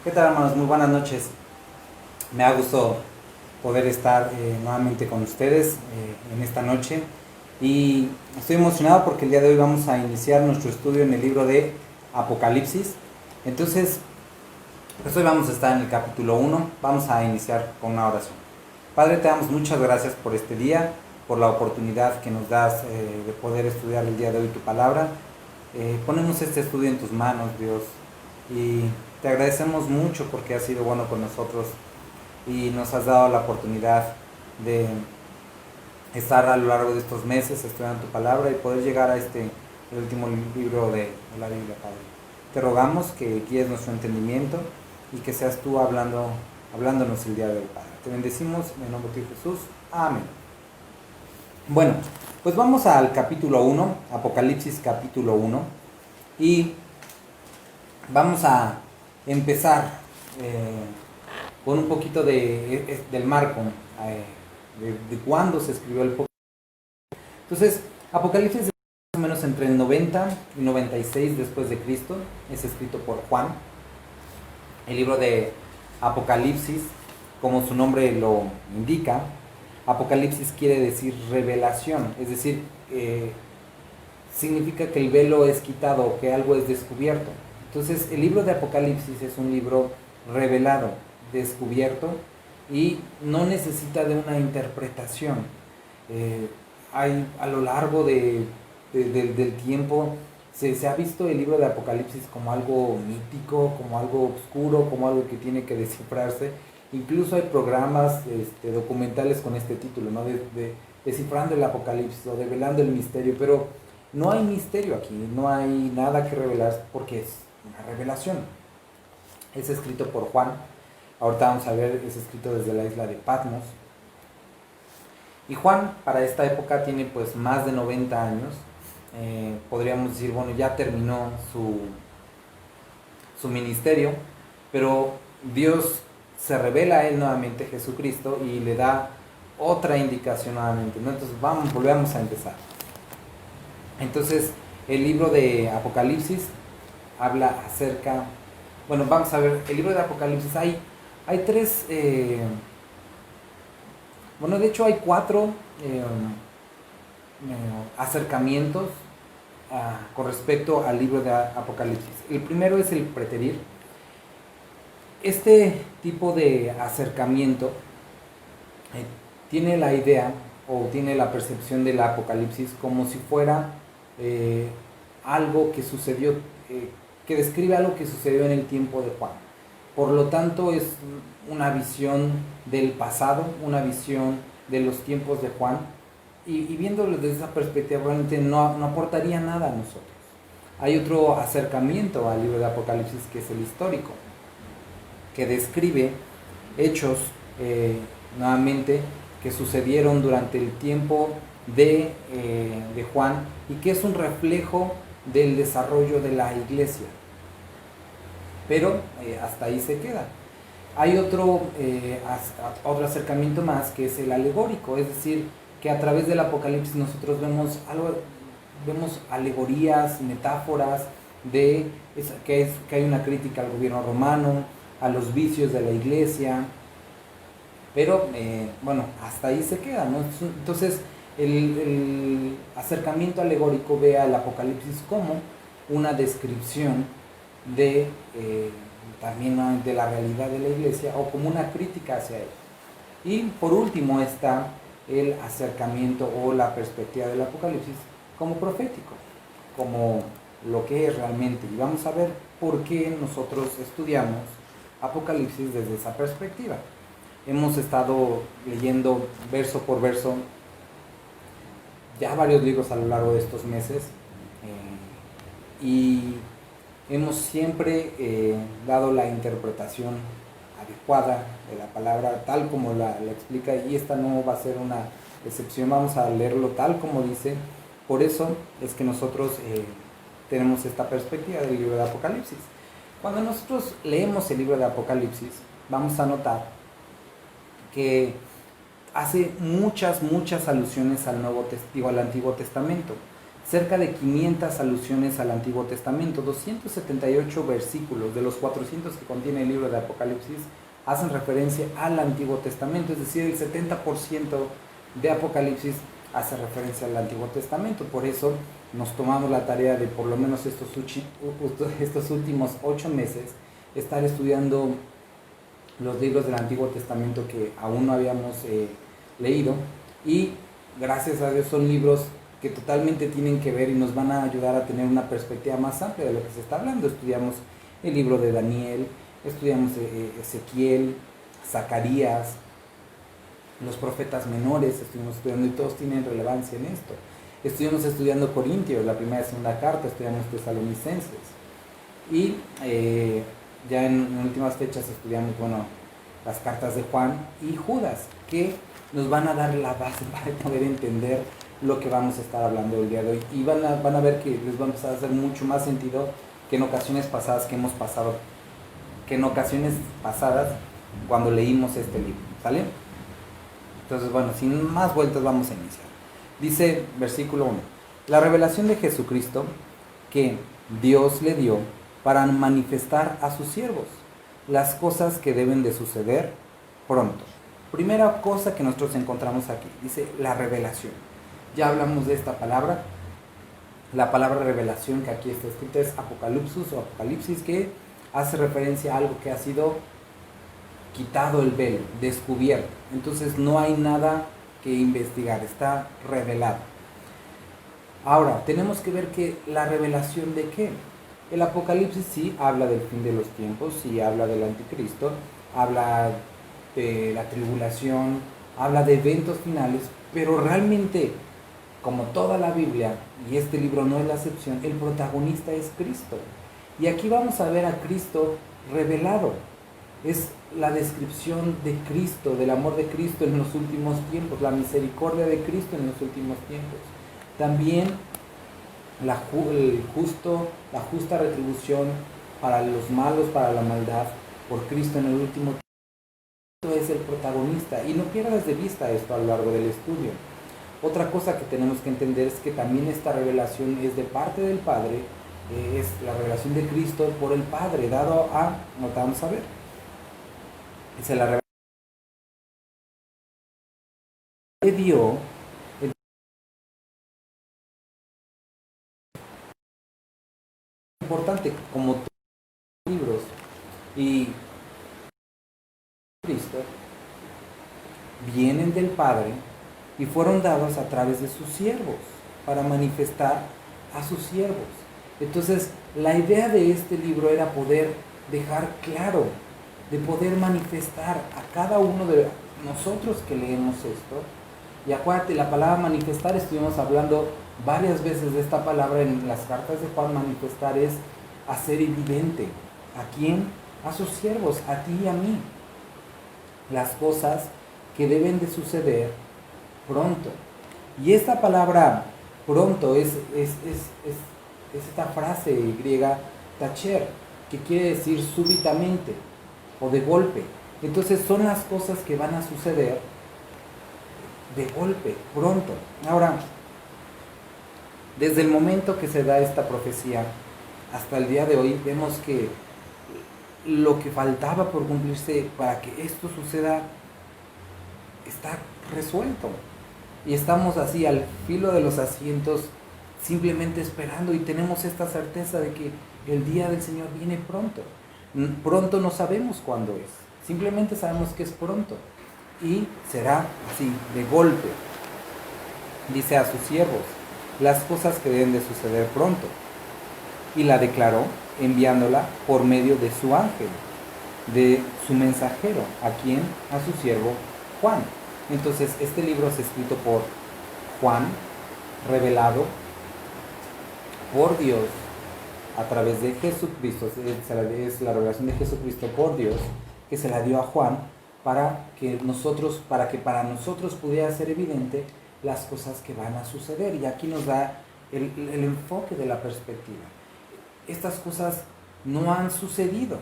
¿Qué tal, hermanos? Muy buenas noches. Me ha gustado poder estar nuevamente con ustedes en esta noche y estoy emocionado porque el día de hoy vamos a iniciar nuestro estudio en el libro de Apocalipsis. Entonces, pues hoy vamos a estar en el capítulo 1. Vamos a iniciar con una oración. Padre, te damos muchas gracias por este día, por la oportunidad que nos das de poder estudiar el día de hoy tu palabra. Ponemos este estudio en tus manos, Dios, y te agradecemos mucho porque has sido bueno con nosotros y nos has dado la oportunidad de estar a lo largo de estos meses estudiando tu palabra y poder llegar a el último libro de la Biblia, Padre. Te rogamos que guíes nuestro entendimiento y que seas tú hablándonos el día de hoy, Padre. Te bendecimos en el nombre de Jesús. Amén. Bueno, pues vamos al capítulo 1, Apocalipsis capítulo 1, y vamos a empezar con un poquito del marco de cuándo se escribió el Apocalipsis. Entonces, Apocalipsis es más o menos entre el 90 y 96 después de Cristo. Es escrito por Juan. El libro de Apocalipsis, como su nombre lo indica, Apocalipsis quiere decir revelación, es decir, significa que el velo es quitado, que algo es descubierto. Entonces, el libro de Apocalipsis es un libro revelado, descubierto, y no necesita de una interpretación. Hay a lo largo del tiempo, se ha visto el libro de Apocalipsis como algo mítico, como algo oscuro, como algo que tiene que descifrarse. Incluso hay programas documentales con este título, ¿no? de Descifrando el Apocalipsis o Develando el Misterio, pero no hay misterio aquí, no hay nada que revelar porque es una revelación. Es escrito por Juan, ahorita vamos a ver, es escrito desde la isla de Patmos. Y Juan para esta época tiene pues más de 90 años, podríamos decir, bueno, ya terminó su ministerio, pero Dios se revela a él nuevamente, Jesucristo, y le da otra indicación nuevamente, ¿no? Entonces volvemos a empezar. Entonces, el libro de Apocalipsis habla acerca, bueno, vamos a ver, el libro de Apocalipsis hay tres, bueno, de hecho hay cuatro acercamientos con respecto al libro de Apocalipsis. El primero es el preterir. Este tipo de acercamiento tiene la idea o tiene la percepción del Apocalipsis como si fuera algo que sucedió, que describe algo que sucedió en el tiempo de Juan. Por lo tanto, es una visión del pasado, una visión de los tiempos de Juan, y viéndolo desde esa perspectiva realmente no aportaría nada a nosotros. Hay otro acercamiento al libro de Apocalipsis que es el histórico, que describe hechos nuevamente que sucedieron durante el tiempo de Juan y que es un reflejo del desarrollo de la iglesia. Pero hasta ahí se queda. Hay otro acercamiento más que es el alegórico, es decir, que a través del Apocalipsis nosotros vemos alegorías, metáforas de que hay una crítica al gobierno romano, a los vicios de la iglesia, pero bueno, hasta ahí se queda, ¿no? Entonces el acercamiento alegórico ve al Apocalipsis como una descripción de también de la realidad de la iglesia o como una crítica hacia él. Y por último está el acercamiento o la perspectiva del Apocalipsis como profético, como lo que es realmente. Y vamos a ver por qué nosotros estudiamos Apocalipsis desde esa perspectiva. Hemos estado leyendo verso por verso ya varios libros a lo largo de estos meses y hemos siempre dado la interpretación adecuada de la palabra tal como la explica, y esta no va a ser una excepción. Vamos a leerlo tal como dice. Por eso es que nosotros tenemos esta perspectiva del libro de Apocalipsis. Cuando nosotros leemos el libro de Apocalipsis, vamos a notar que hace muchas alusiones al Antiguo Testamento. cerca de 500 alusiones al Antiguo Testamento, 278 versículos de los 400 que contiene el libro de Apocalipsis hacen referencia al Antiguo Testamento, es decir, el 70% de Apocalipsis hace referencia al Antiguo Testamento. Por eso nos tomamos la tarea de por lo menos estos últimos 8 meses estar estudiando los libros del Antiguo Testamento que aún no habíamos leído, y gracias a Dios son libros que totalmente tienen que ver y nos van a ayudar a tener una perspectiva más amplia de lo que se está hablando. Estudiamos el libro de Daniel, estudiamos Ezequiel, Zacarías, los profetas menores, estuvimos estudiando, y todos tienen relevancia en esto. Estuvimos estudiando Corintios, la primera y segunda carta, estudiamos Tesalonicenses, y ya en últimas fechas estudiamos, las cartas de Juan y Judas, que nos van a dar la base para poder entender lo que vamos a estar hablando el día de hoy, y van a ver que les va a empezar a hacer mucho más sentido que en ocasiones pasadas cuando leímos este libro, ¿sale? Entonces, sin más vueltas vamos a iniciar. Dice versículo 1, la revelación de Jesucristo que Dios le dio para manifestar a sus siervos las cosas que deben de suceder pronto. Primera cosa que nosotros encontramos aquí, dice la revelación. Ya hablamos de esta palabra. La palabra revelación que aquí está escrita es Apocalipsis o Apocalipsis, que hace referencia a algo que ha sido quitado el velo, descubierto. Entonces no hay nada que investigar, está revelado. Ahora, tenemos que ver que la revelación de qué. El Apocalipsis sí habla del fin de los tiempos, sí habla del anticristo, habla de la tribulación, habla de eventos finales, pero realmente, como toda la Biblia, y este libro no es la excepción, el protagonista es Cristo. Y aquí vamos a ver a Cristo revelado. Es la descripción de Cristo, del amor de Cristo en los últimos tiempos, la misericordia de Cristo en los últimos tiempos. También la justa retribución para los malos, para la maldad, por Cristo en el último tiempo. Cristo es el protagonista, y no pierdas de vista esto a lo largo del estudio. Otra cosa que tenemos que entender es que también esta revelación es de parte del Padre, es la revelación de Cristo por el Padre, dado a, vamos a ver, dice la revelación que dio el importante, como todos los libros y Cristo vienen del Padre y fueron dados a través de sus siervos para manifestar a sus siervos. Entonces, la idea de este libro era poder dejar claro, de poder manifestar a cada uno de nosotros que leemos esto. Y acuérdate, la palabra manifestar, estuvimos hablando varias veces de esta palabra en las cartas de Juan. Manifestar es hacer evidente. ¿A quién? A sus siervos, a ti y a mí. Las cosas que deben de suceder pronto. Y esta palabra pronto es esta frase griega tacher, que quiere decir súbitamente o de golpe. Entonces son las cosas que van a suceder de golpe, pronto. Ahora, desde el momento que se da esta profecía hasta el día de hoy, vemos que lo que faltaba por cumplirse para que esto suceda está resuelto. Y estamos así al filo de los asientos, simplemente esperando, y tenemos esta certeza de que el día del Señor viene pronto. Pronto no sabemos cuándo es, simplemente sabemos que es pronto, y será así, de golpe. Dice a sus siervos las cosas que deben de suceder pronto, y la declaró enviándola por medio de su ángel, de su mensajero, a quien, a su siervo Juan. Entonces este libro es escrito por Juan, revelado por Dios a través de Jesucristo. Es la revelación de Jesucristo por Dios, que se la dio a Juan para que para nosotros pudiera ser evidente las cosas que van a suceder. Y aquí nos da el enfoque de la perspectiva. Estas cosas no han sucedido,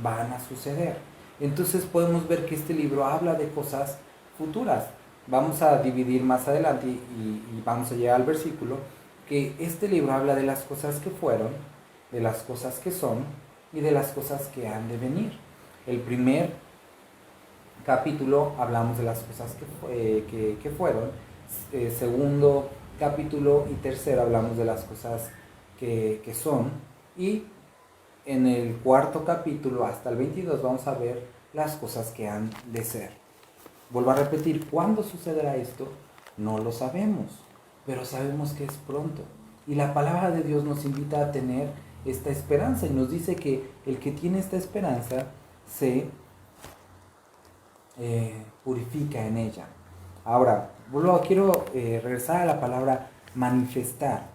van a suceder. Entonces podemos ver que este libro habla de cosas futuras. Vamos a dividir más adelante y vamos a llegar al versículo que este libro habla de las cosas que fueron, de las cosas que son y de las cosas que han de venir. El primer capítulo hablamos de las cosas que fueron, segundo capítulo y tercero hablamos de las cosas que son, y en el cuarto capítulo hasta el 22 vamos a ver las cosas que han de ser. Vuelvo a repetir, ¿cuándo sucederá esto? No lo sabemos, pero sabemos que es pronto. Y la palabra de Dios nos invita a tener esta esperanza y nos dice que el que tiene esta esperanza se purifica en ella. Ahora, quiero regresar a la palabra manifestar.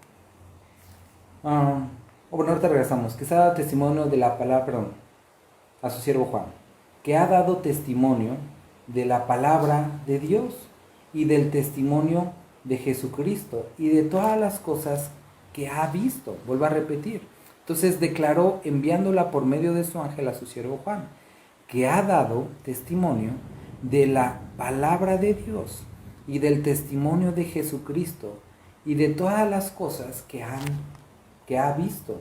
Bueno, ahorita regresamos. Que se ha dado testimonio de la palabra, perdón, a su siervo Juan, que ha dado testimonio de la palabra de Dios y del testimonio de Jesucristo y de todas las cosas que ha visto. Vuelvo a repetir. Entonces declaró, enviándola por medio de su ángel a su siervo Juan, que ha dado testimonio de la palabra de Dios y del testimonio de Jesucristo y de todas las cosas que ha visto.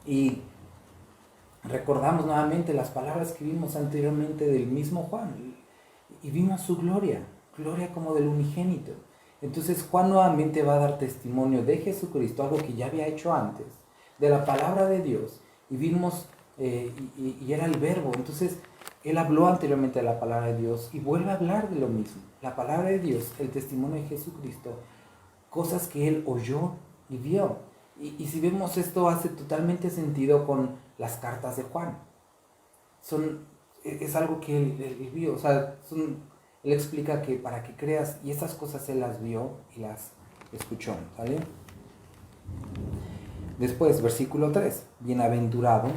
Y recordamos nuevamente las palabras que vimos anteriormente del mismo Juan y vimos su gloria como del unigénito. Entonces Juan nuevamente va a dar testimonio de Jesucristo, algo que ya había hecho antes, de la palabra de Dios, y vimos, y era el verbo. Entonces él habló anteriormente de la palabra de Dios y vuelve a hablar de lo mismo, la palabra de Dios, el testimonio de Jesucristo, cosas que él oyó y vio. Y si vemos esto, hace totalmente sentido con las cartas de Juan. Es algo que él vio, o sea, él explica que para que creas, y estas cosas él las vio y las escuchó, ¿sale? Después, versículo 3, bienaventurado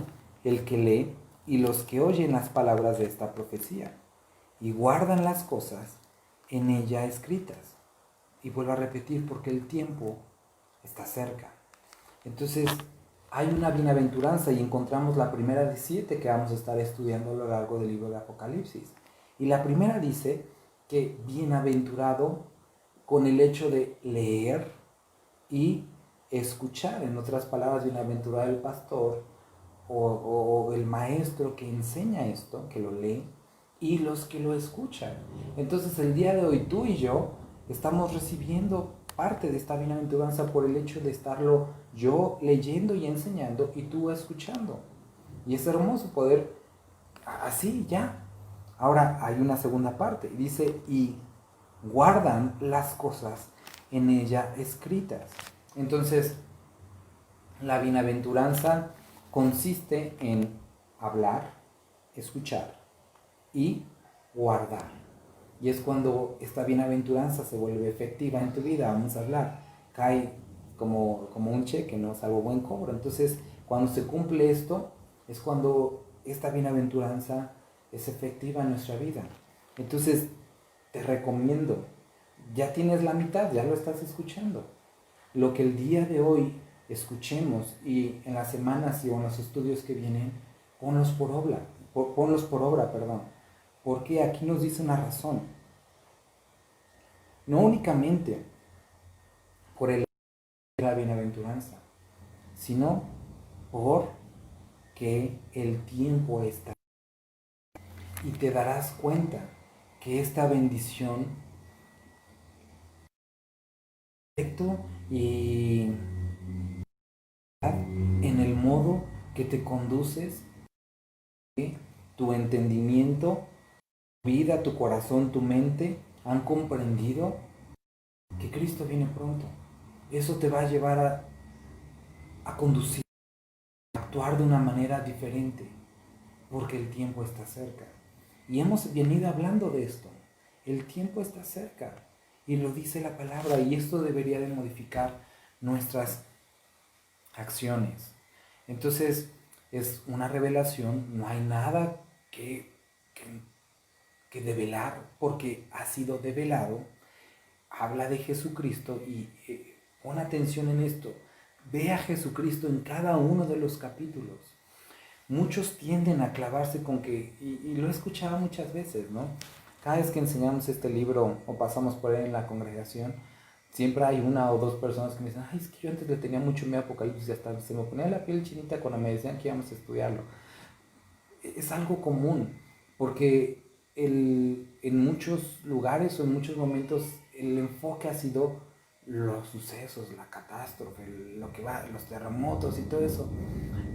el que lee y los que oyen las palabras de esta profecía y guardan las cosas en ella escritas. Y vuelvo a repetir, porque el tiempo está cerca. Entonces, hay una bienaventuranza y encontramos la primera de 7 que vamos a estar estudiando a lo largo del libro de Apocalipsis. Y la primera dice que bienaventurado con el hecho de leer y escuchar. En otras palabras, bienaventurado el pastor o el maestro que enseña esto, que lo lee, y los que lo escuchan. Entonces, el día de hoy tú y yo estamos recibiendo parte de esta bienaventuranza por el hecho de estarlo yo leyendo y enseñando y tú escuchando. Y es hermoso poder así ya. Ahora hay una segunda parte. Dice, y guardan las cosas en ella escritas. Entonces, la bienaventuranza consiste en hablar, escuchar y guardar. Y es cuando esta bienaventuranza se vuelve efectiva en tu vida. Vamos a hablar, cae como un cheque, ¿no? Es algo buen cobro. Entonces, cuando se cumple esto, es cuando esta bienaventuranza es efectiva en nuestra vida. Entonces, te recomiendo, ya tienes la mitad, ya lo estás escuchando. Lo que el día de hoy escuchemos y en las semanas y en los estudios que vienen, ponlos por obra, porque aquí nos dice una razón. No únicamente por el de la bienaventuranza, sino porque el tiempo está. Y te darás cuenta que esta bendición y en el modo que te conduces, tu entendimiento, tu vida, tu corazón, tu mente han comprendido que Cristo viene pronto. Eso te va a llevar a conducir, a actuar de una manera diferente, porque el tiempo está cerca. Y hemos venido hablando de esto. El tiempo está cerca y lo dice la palabra, y esto debería de modificar nuestras acciones. Entonces es una revelación, no hay nada que develar, porque ha sido develado. Habla de Jesucristo y pon atención en esto. Ve a Jesucristo en cada uno de los capítulos. Muchos tienden a clavarse con que, y lo he escuchado muchas veces, ¿no? Cada vez que enseñamos este libro o pasamos por él en la congregación, siempre hay una o dos personas que me dicen, ay, es que yo antes le tenía mucho miedo a Apocalipsis y hasta se me ponía la piel chinita cuando me decían que íbamos a estudiarlo. Es algo común, porque en muchos lugares o en muchos momentos el enfoque ha sido los sucesos, la catástrofe, lo que va, los terremotos y todo eso.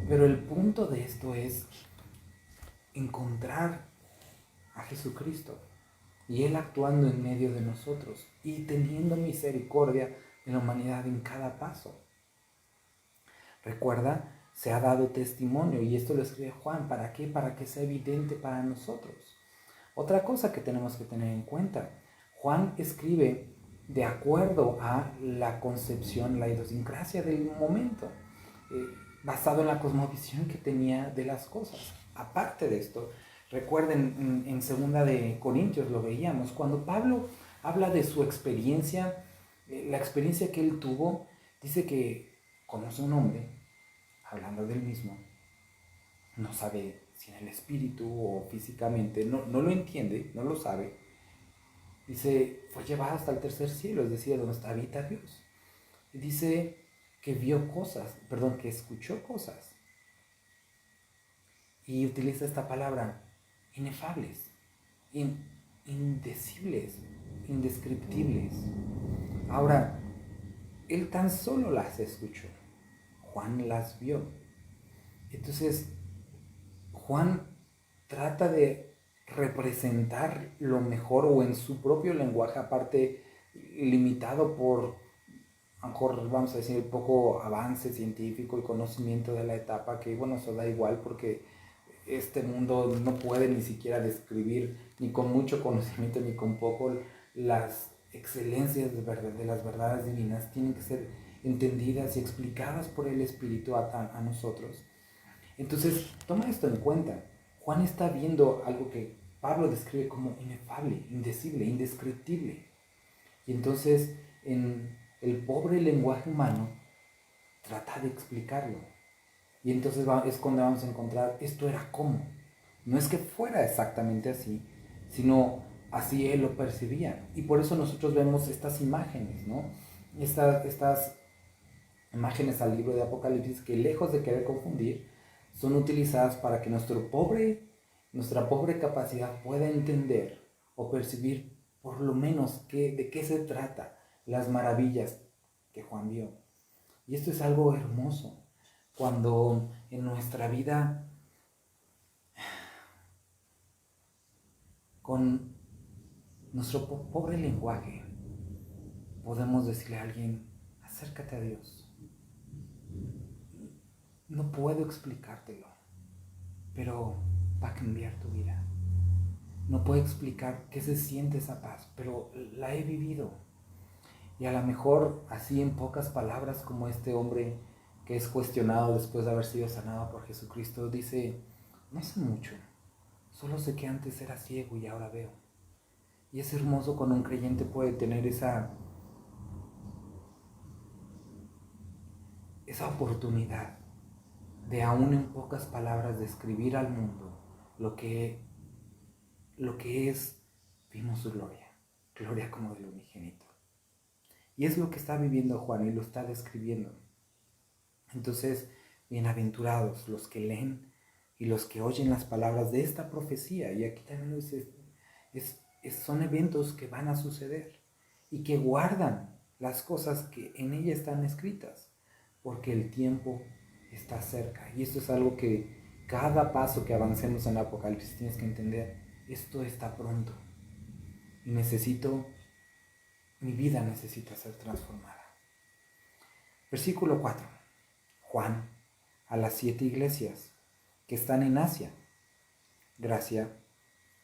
Pero el punto de esto es encontrar a Jesucristo y Él actuando en medio de nosotros y teniendo misericordia de la humanidad en cada paso. Recuerda, se ha dado testimonio y esto lo escribe Juan. ¿Para qué? Para que sea evidente para nosotros. Otra cosa que tenemos que tener en cuenta, Juan escribe de acuerdo a la concepción, la idiosincrasia del momento, basado en la cosmovisión que tenía de las cosas. Aparte de esto, recuerden en segunda de Corintios lo veíamos, cuando Pablo habla de su experiencia, la experiencia que él tuvo, dice que conoce un hombre, hablando del mismo, no sabe si en el espíritu o físicamente, no lo entiende, no lo sabe. Dice, fue llevado hasta el tercer cielo, es decir, donde habita Dios. Y dice que vio cosas, perdón, que escuchó cosas. Y utiliza esta palabra, inefables, indecibles, indescriptibles. Ahora, él tan solo las escuchó, Juan las vio. Entonces, Juan trata de representar lo mejor o en su propio lenguaje, aparte limitado por, a lo mejor vamos a decir, poco avance científico y conocimiento de la etapa, que bueno, eso da igual porque este mundo no puede ni siquiera describir, ni con mucho conocimiento, ni con poco, las excelencias de las verdades divinas. Tienen que ser entendidas y explicadas por el Espíritu a nosotros. Entonces, toma esto en cuenta. Juan está viendo algo que Pablo describe como inefable, indecible, indescriptible. Y entonces, en el pobre lenguaje humano, trata de explicarlo. Y entonces es cuando vamos a encontrar, esto era cómo. No es que fuera exactamente así, sino así él lo percibía. Y por eso nosotros vemos estas imágenes, ¿no? Estas imágenes al libro de Apocalipsis que, lejos de querer confundir, son utilizadas para que nuestra pobre capacidad pueda entender o percibir por lo menos de qué se trata, las maravillas que Juan vio. Y esto es algo hermoso, cuando en nuestra vida, con nuestro pobre lenguaje, podemos decirle a alguien, acércate a Dios. No puedo explicártelo, pero va a cambiar tu vida. No puedo explicar qué se siente esa paz, pero la he vivido. Y a lo mejor así en pocas palabras, como este hombre que es cuestionado después de haber sido sanado por Jesucristo, dice, no sé mucho, solo sé que antes era ciego y ahora veo. Y es hermoso cuando un creyente puede tener esa oportunidad de, aún en pocas palabras, describir al mundo lo que es, vimos su gloria, gloria como del unigénito. Y es lo que está viviendo Juan y lo está describiendo. Entonces, bienaventurados los que leen y los que oyen las palabras de esta profecía. Y aquí también dice, son eventos que van a suceder y que guardan las cosas que en ella están escritas, porque el tiempo está cerca. Y esto es algo que cada paso que avancemos en Apocalipsis tienes que entender. Esto está pronto y mi vida necesita ser transformada. Versículo 4. Juan, a las 7 iglesias que están en Asia, gracia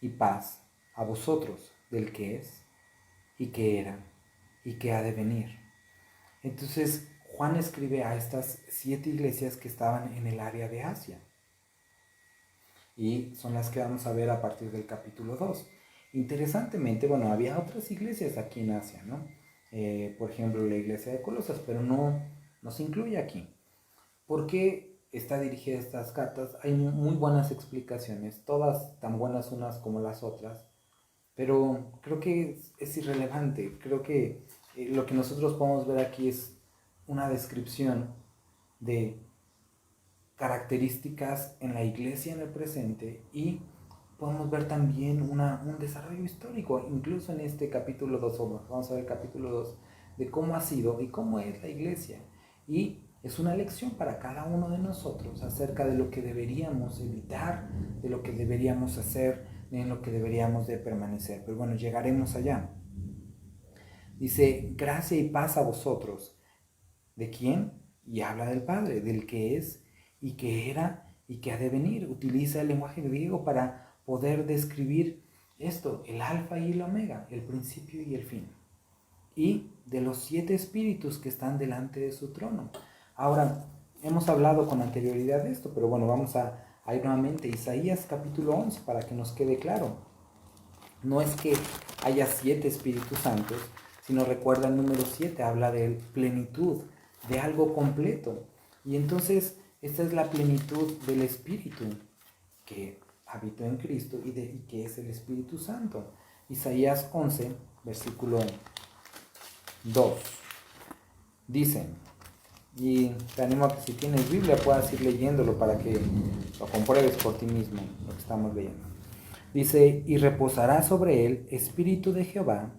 y paz a vosotros, del que es, y que era, y que ha de venir. Entonces, Juan escribe a estas 7 iglesias que estaban en el área de Asia. Y son las que vamos a ver a partir del capítulo 2. Interesantemente, bueno, había otras iglesias aquí en Asia, ¿no? Por ejemplo, la iglesia de Colosas, pero no se incluye aquí. ¿Por qué está dirigida estas cartas? Hay muy buenas explicaciones, todas tan buenas unas como las otras, pero creo que es irrelevante. Creo que lo que nosotros podemos ver aquí es una descripción de características en la iglesia en el presente, y podemos ver también un desarrollo histórico, incluso en este capítulo 2, vamos a ver el capítulo 2, de cómo ha sido y cómo es la iglesia. Y es una lección para cada uno de nosotros acerca de lo que deberíamos evitar, de lo que deberíamos hacer, en lo que deberíamos de permanecer. Pero bueno, llegaremos allá. Dice, gracia y paz a vosotros. ¿De quién? Y habla del Padre, del que es y que era y que ha de venir. Utiliza el lenguaje griego para poder describir esto, el alfa y el omega, el principio y el fin. Y de los 7 espíritus que están delante de su trono. Ahora, hemos hablado con anterioridad de esto, pero bueno, vamos a ir nuevamente a Isaías capítulo 11 para que nos quede claro. No es que haya 7 Espíritus Santos, sino recuerda el número 7, habla de plenitud, de algo completo. Y entonces, esta es la plenitud del Espíritu que habitó en Cristo y que es el Espíritu Santo. Isaías 11, versículo 2. Dice, y te animo a que si tienes Biblia puedas ir leyéndolo para que lo compruebes por ti mismo, lo que estamos leyendo. Dice, y reposará sobre él espíritu de Jehová.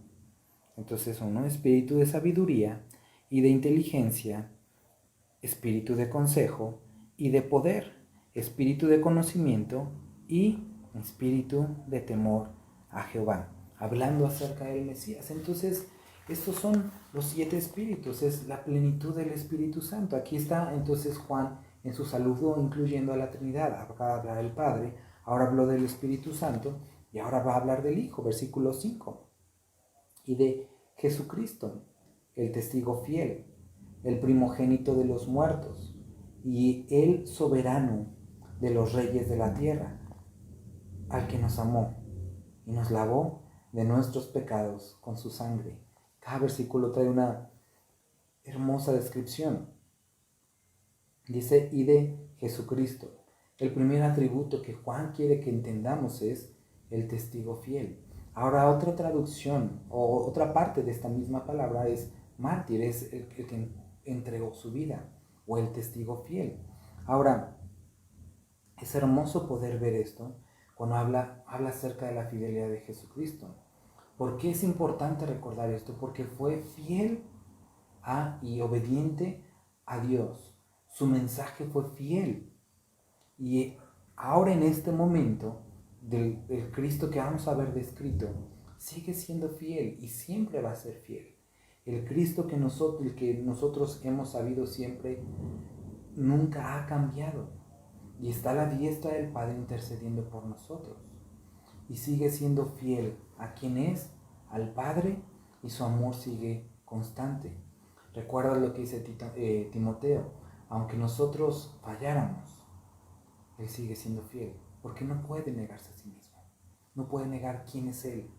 Entonces uno, espíritu de sabiduría y de inteligencia, espíritu de consejo y de poder, espíritu de conocimiento y espíritu de temor a Jehová. Hablando acerca del Mesías. Entonces, estos son los 7 espíritus, es la plenitud del Espíritu Santo. Aquí está entonces Juan en su saludo incluyendo a la Trinidad. Acaba de hablar del Padre, ahora habló del Espíritu Santo y ahora va a hablar del Hijo, versículo 5. Y de Jesucristo, el testigo fiel, el primogénito de los muertos y el soberano de los reyes de la tierra, al que nos amó y nos lavó de nuestros pecados con su sangre. Cada versículo trae una hermosa descripción. Dice, y de Jesucristo. El primer atributo que Juan quiere que entendamos es el testigo fiel. Ahora, otra traducción o otra parte de esta misma palabra es mártir, es el que entregó su vida, o el testigo fiel. Ahora, es hermoso poder ver esto cuando habla acerca de la fidelidad de Jesucristo. ¿Por qué es importante recordar esto? Porque fue fiel y obediente a Dios. Su mensaje fue fiel. Y ahora en este momento del Cristo que vamos a ver descrito, sigue siendo fiel y siempre va a ser fiel. El Cristo el que nosotros hemos sabido siempre, nunca ha cambiado. Y está a la diestra del Padre intercediendo por nosotros. Y sigue siendo fiel a quien es, al Padre, y su amor sigue constante. Recuerda lo que dice Timoteo, aunque nosotros falláramos, Él sigue siendo fiel, porque no puede negarse a sí mismo, no puede negar quién es Él.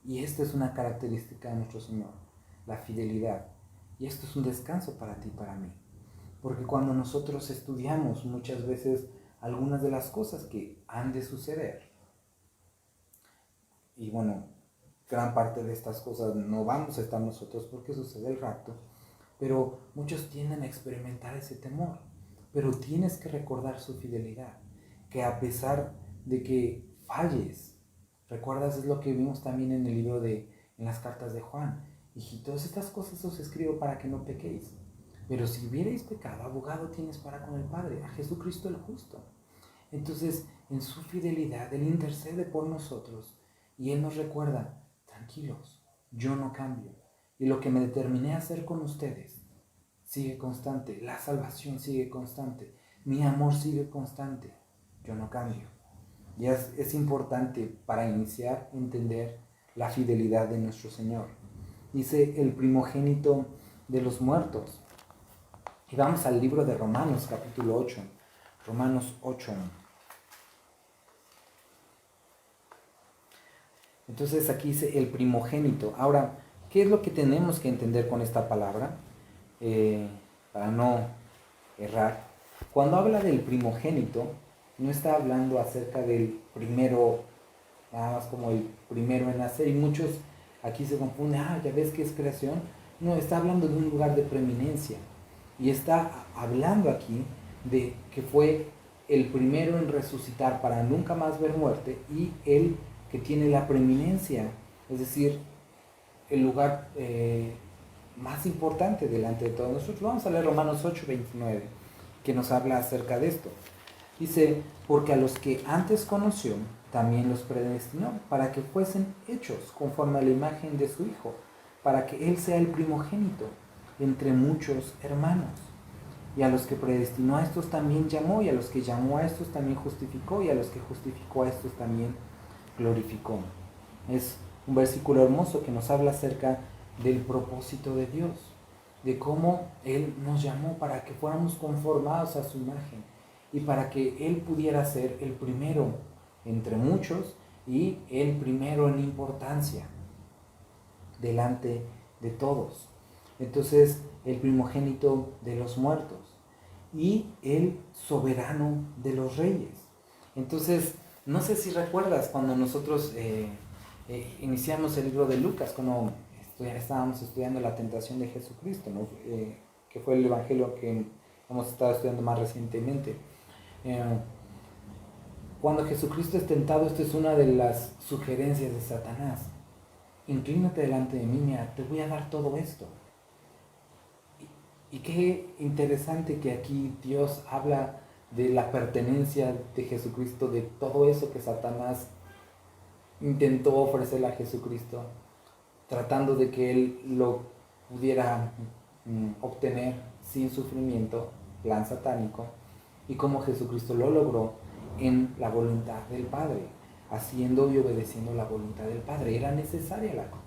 Y esta es una característica de nuestro Señor, la fidelidad. Y esto es un descanso para ti y para mí, porque cuando nosotros estudiamos muchas veces algunas de las cosas que han de suceder, y bueno, gran parte de estas cosas no vamos a estar nosotros porque sucede el rapto, pero muchos tienden a experimentar ese temor. Pero tienes que recordar su fidelidad, que a pesar de que falles, recuerdas, es lo que vimos también en el libro en las cartas de Juan, hijitos, estas cosas os escribo para que no pequéis. Pero si hubierais pecado, abogado tienes para con el Padre, a Jesucristo el justo. Entonces, en su fidelidad, Él intercede por nosotros y Él nos recuerda, tranquilos, yo no cambio. Y lo que me determiné a hacer con ustedes sigue constante, la salvación sigue constante, mi amor sigue constante, yo no cambio. Y es importante para iniciar entender la fidelidad de nuestro Señor. Dice el primogénito de los muertos. Y vamos al libro de Romanos, capítulo 8. Romanos 8. Entonces aquí dice el primogénito. Ahora, ¿qué es lo que tenemos que entender con esta palabra? Para no errar. Cuando habla del primogénito, no está hablando acerca del primero, nada más como el primero en nacer. Y muchos aquí se confunden, ya ves que es creación. No, está hablando de un lugar de preeminencia. Y está hablando aquí de que fue el primero en resucitar para nunca más ver muerte y el que tiene la preeminencia, es decir, el lugar más importante delante de todos nosotros. Vamos a leer Romanos 8:29, que nos habla acerca de esto. Dice, porque a los que antes conoció, también los predestinó para que fuesen hechos conforme a la imagen de su Hijo, para que Él sea el primogénito entre muchos hermanos. Y a los que predestinó a estos también llamó, y a los que llamó a estos también justificó, y a los que justificó a estos también glorificó. Es un versículo hermoso que nos habla acerca del propósito de Dios, de cómo Él nos llamó para que fuéramos conformados a su imagen y para que Él pudiera ser el primero entre muchos y el primero en importancia delante de todos. Entonces, el primogénito de los muertos y el soberano de los reyes. Entonces, no sé si recuerdas cuando nosotros iniciamos el libro de Lucas, cuando estábamos estudiando la tentación de Jesucristo, ¿no? Que fue el evangelio que hemos estado estudiando más recientemente. Cuando Jesucristo es tentado, esta es una de las sugerencias de Satanás. Inclínate delante de mí, mira, te voy a dar todo esto. Y qué interesante que aquí Dios habla de la pertenencia de Jesucristo, de todo eso que Satanás intentó ofrecerle a Jesucristo, tratando de que Él lo pudiera obtener sin sufrimiento, plan satánico, y cómo Jesucristo lo logró en la voluntad del Padre, haciendo y obedeciendo la voluntad del Padre. Era necesaria la cruz,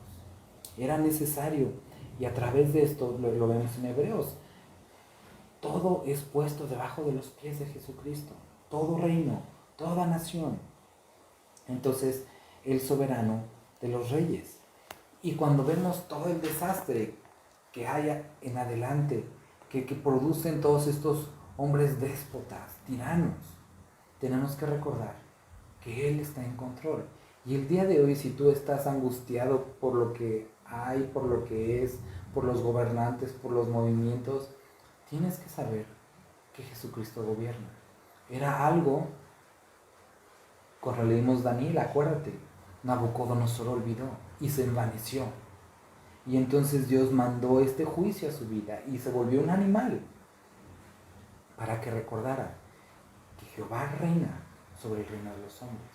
era necesario, y a través de esto lo vemos en Hebreos. Todo es puesto debajo de los pies de Jesucristo, todo reino, toda nación. Entonces, el soberano de los reyes. Y cuando vemos todo el desastre que haya en adelante, que producen todos estos hombres déspotas, tiranos, tenemos que recordar que Él está en control. Y el día de hoy, si tú estás angustiado por lo que hay, por lo que es, por los gobernantes, por los movimientos, tienes que saber que Jesucristo gobierna. Era algo, cuando leímos Daniel, acuérdate, Nabucodonosor olvidó y se envaneció. Y entonces Dios mandó este juicio a su vida y se volvió un animal para que recordara que Jehová reina sobre el reino de los hombres.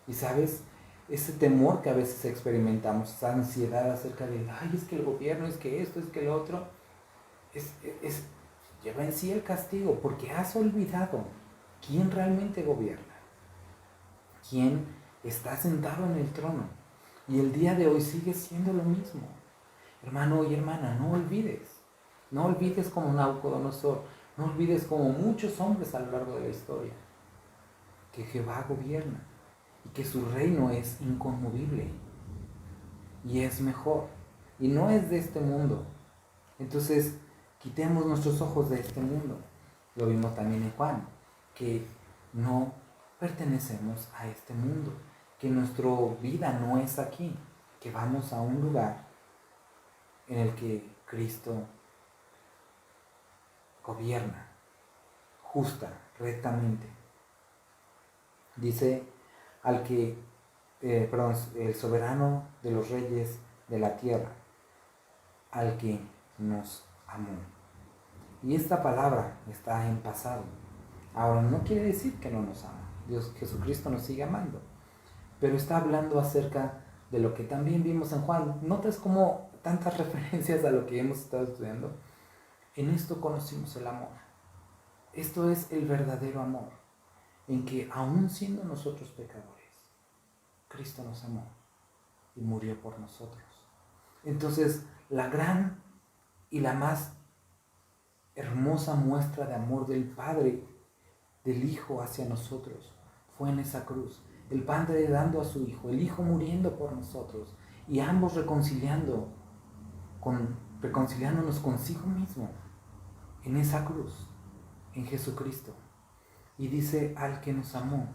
Y sabes, ese temor que a veces experimentamos, esa ansiedad acerca de, ay, es que el gobierno, es que esto, es que lo otro, lleva en sí el castigo, porque has olvidado quién realmente gobierna, quién está sentado en el trono. Y el día de hoy sigue siendo lo mismo. Hermano y hermana, no olvides como Nabucodonosor, no olvides como muchos hombres a lo largo de la historia, que Jehová gobierna y que su reino es inconmovible y es mejor y no es de este mundo. Entonces, quitemos nuestros ojos de este mundo. Lo vimos también en Juan, que no pertenecemos a este mundo, que nuestra vida no es aquí, que vamos a un lugar en el que Cristo gobierna justa, rectamente. Dice al que, el soberano de los reyes de la tierra, al que nos amó. Y esta palabra está en pasado. Ahora, no quiere decir que no nos ama. Dios, Jesucristo nos sigue amando. Pero está hablando acerca de lo que también vimos en Juan. ¿Notas cómo tantas referencias a lo que hemos estado estudiando? En esto conocimos el amor. Esto es el verdadero amor, en que aún siendo nosotros pecadores, Cristo nos amó y murió por nosotros. Entonces, la gran y la más hermosa muestra de amor del Padre, del Hijo hacia nosotros, fue en esa cruz. El Padre dando a su Hijo, el Hijo muriendo por nosotros y ambos reconciliándonos consigo mismo en esa cruz, en Jesucristo. Y dice al que nos amó.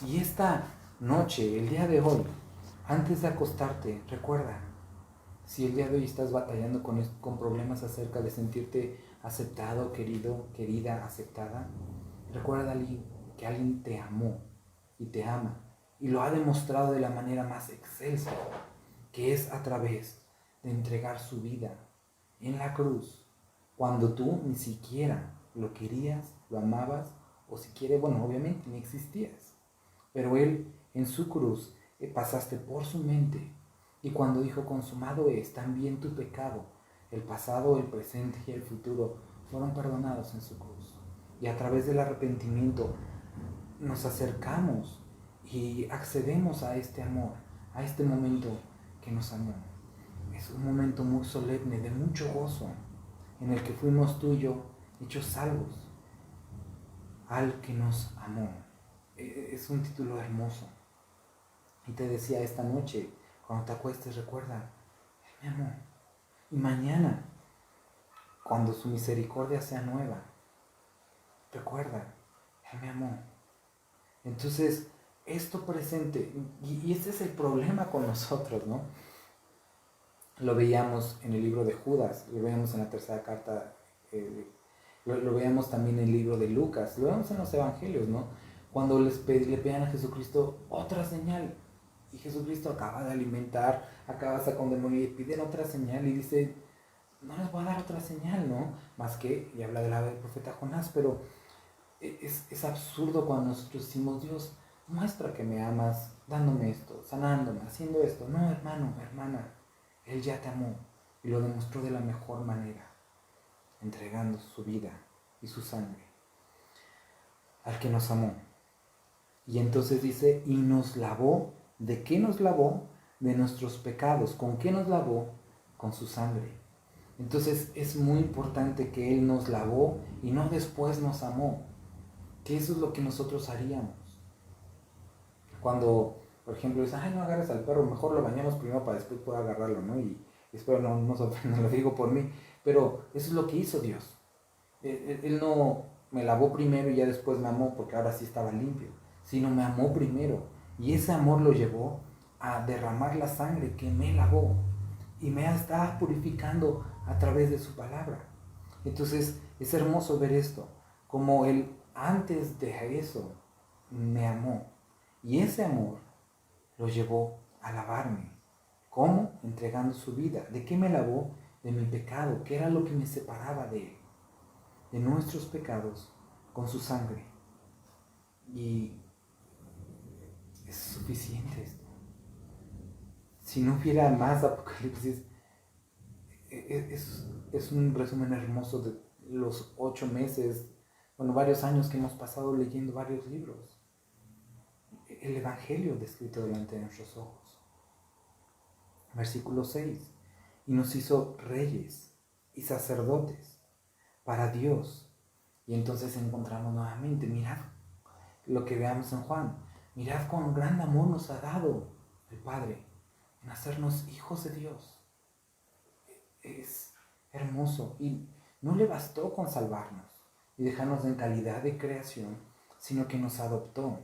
Y esta noche, el día de hoy, antes de acostarte, recuerda, Si el día de hoy estás batallando con problemas acerca de sentirte aceptado, querido, querida, aceptada, recuerda que alguien te amó y te ama y lo ha demostrado de la manera más excelsa, que es a través de entregar su vida en la cruz, cuando tú ni siquiera lo querías, lo amabas, o si quiere, bueno, obviamente ni existías. Pero Él en su cruz pasaste por su mente, y cuando dijo consumado es, también tu pecado, el pasado, el presente y el futuro, fueron perdonados en su cruz. Y a través del arrepentimiento nos acercamos y accedemos a este amor, a este momento que nos amó. Es un momento muy solemne, de mucho gozo, en el que fuimos tú y yo hechos salvos al que nos amó. Es un título hermoso. Y te decía esta noche, cuando te acuestes, recuerda, Él me amó. Y mañana, cuando su misericordia sea nueva, recuerda, Él me amó. Entonces, esto presente, y este es el problema con nosotros, ¿no? Lo veíamos en el libro de Judas, lo veíamos en la tercera carta, lo veíamos también en el libro de Lucas, lo vemos en los evangelios, ¿no? Cuando le pedían a Jesucristo otra señal, y Jesucristo acaba de alimentar, acaba de sacar un demonio y piden otra señal, y dice, no les voy a dar otra señal, ¿no? Más que, y habla del profeta Jonás, pero es absurdo cuando nosotros decimos, Dios, muestra que me amas, dándome esto, sanándome, haciendo esto. No, hermano, hermana, Él ya te amó y lo demostró de la mejor manera, entregando su vida y su sangre al que nos amó. Y entonces dice, y nos lavó. ¿De qué nos lavó? De nuestros pecados. ¿Con qué nos lavó? Con su sangre. Entonces es muy importante que Él nos lavó y no después nos amó. Que eso es lo que nosotros haríamos. Cuando, por ejemplo, dicen, ay, no agarres al perro, mejor lo bañamos primero para después poder agarrarlo, ¿no? Y espero no se ofendan, lo digo por mí, pero eso es lo que hizo Dios. Él no me lavó primero y ya después me amó porque ahora sí estaba limpio, sino me amó primero. Y ese amor lo llevó a derramar la sangre que me lavó y me está purificando a través de su palabra. Entonces es hermoso ver esto, como Él antes de eso me amó. Y ese amor lo llevó a lavarme. ¿Cómo? Entregando su vida. ¿De qué me lavó? De mi pecado, que era lo que me separaba de Él, de nuestros pecados, con su sangre. Y es suficiente esto. Si no hubiera más Apocalipsis, es un resumen hermoso de los 8 meses, bueno, varios años que hemos pasado leyendo varios libros. El Evangelio descrito delante de nuestros ojos. Versículo 6. Y nos hizo reyes y sacerdotes para Dios. Y entonces encontramos nuevamente, mirad lo que veamos en Juan. Mirad cuán gran amor nos ha dado el Padre en hacernos hijos de Dios. Es hermoso. Y no le bastó con salvarnos y dejarnos en calidad de creación, sino que nos adoptó.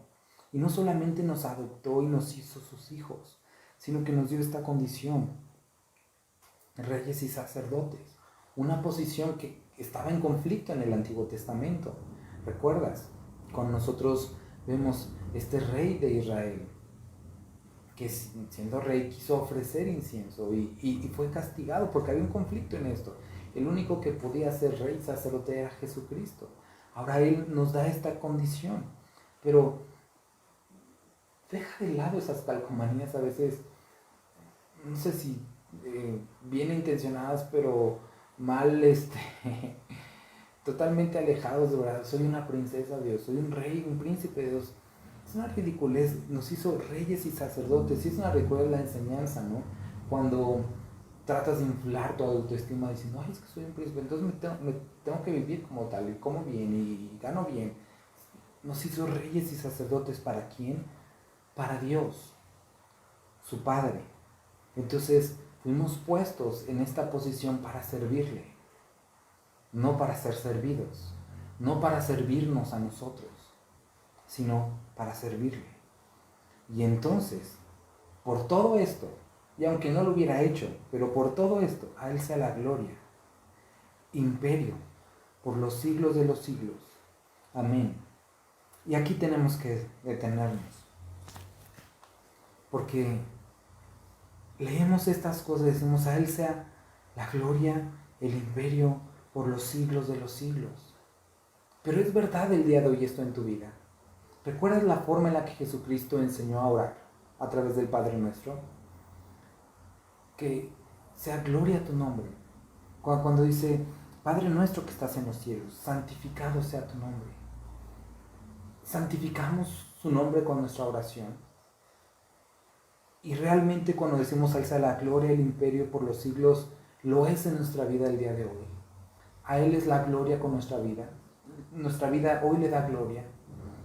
Y no solamente nos adoptó y nos hizo sus hijos, sino que nos dio esta condición, reyes y sacerdotes. Una posición que estaba en conflicto en el Antiguo Testamento. ¿Recuerdas? Cuando nosotros vemos este rey de Israel, que siendo rey quiso ofrecer incienso y fue castigado porque había un conflicto en esto. El único que podía ser rey y sacerdote era Jesucristo. Ahora Él nos da esta condición. Pero deja de lado esas calcomanías a veces, no sé si bien intencionadas, pero mal, totalmente alejados de verdad. Soy una princesa de Dios, soy un rey, un príncipe de Dios. Es una ridiculez, nos hizo reyes y sacerdotes, y es una ridiculez la enseñanza, ¿no? Cuando tratas de inflar tu autoestima diciendo, ay, es que soy un príncipe, entonces me tengo que vivir como tal, y como bien, y gano bien. Nos hizo reyes y sacerdotes, ¿para quién? Para Dios, su Padre. Entonces fuimos puestos en esta posición para servirle, no para ser servidos, no para servirnos a nosotros, sino para servirle. Y entonces, por todo esto, Y aunque no lo hubiera hecho, pero por todo esto, a Él sea la gloria, imperio, por los siglos de los siglos. Amén. Y aquí tenemos que detenernos, porque leemos estas cosas y decimos, a Él sea la gloria, el imperio, por los siglos de los siglos. Pero es verdad el día de hoy esto en tu vida. ¿Recuerdas la forma en la que Jesucristo enseñó a orar a través del Padre Nuestro? Que sea gloria a tu nombre. Cuando dice, Padre nuestro que estás en los cielos, santificado sea tu nombre. Santificamos su nombre con nuestra oración. Y realmente cuando decimos alza la gloria, el imperio por los siglos, lo es en nuestra vida el día de hoy. A Él es la gloria con nuestra vida. Nuestra vida hoy le da gloria.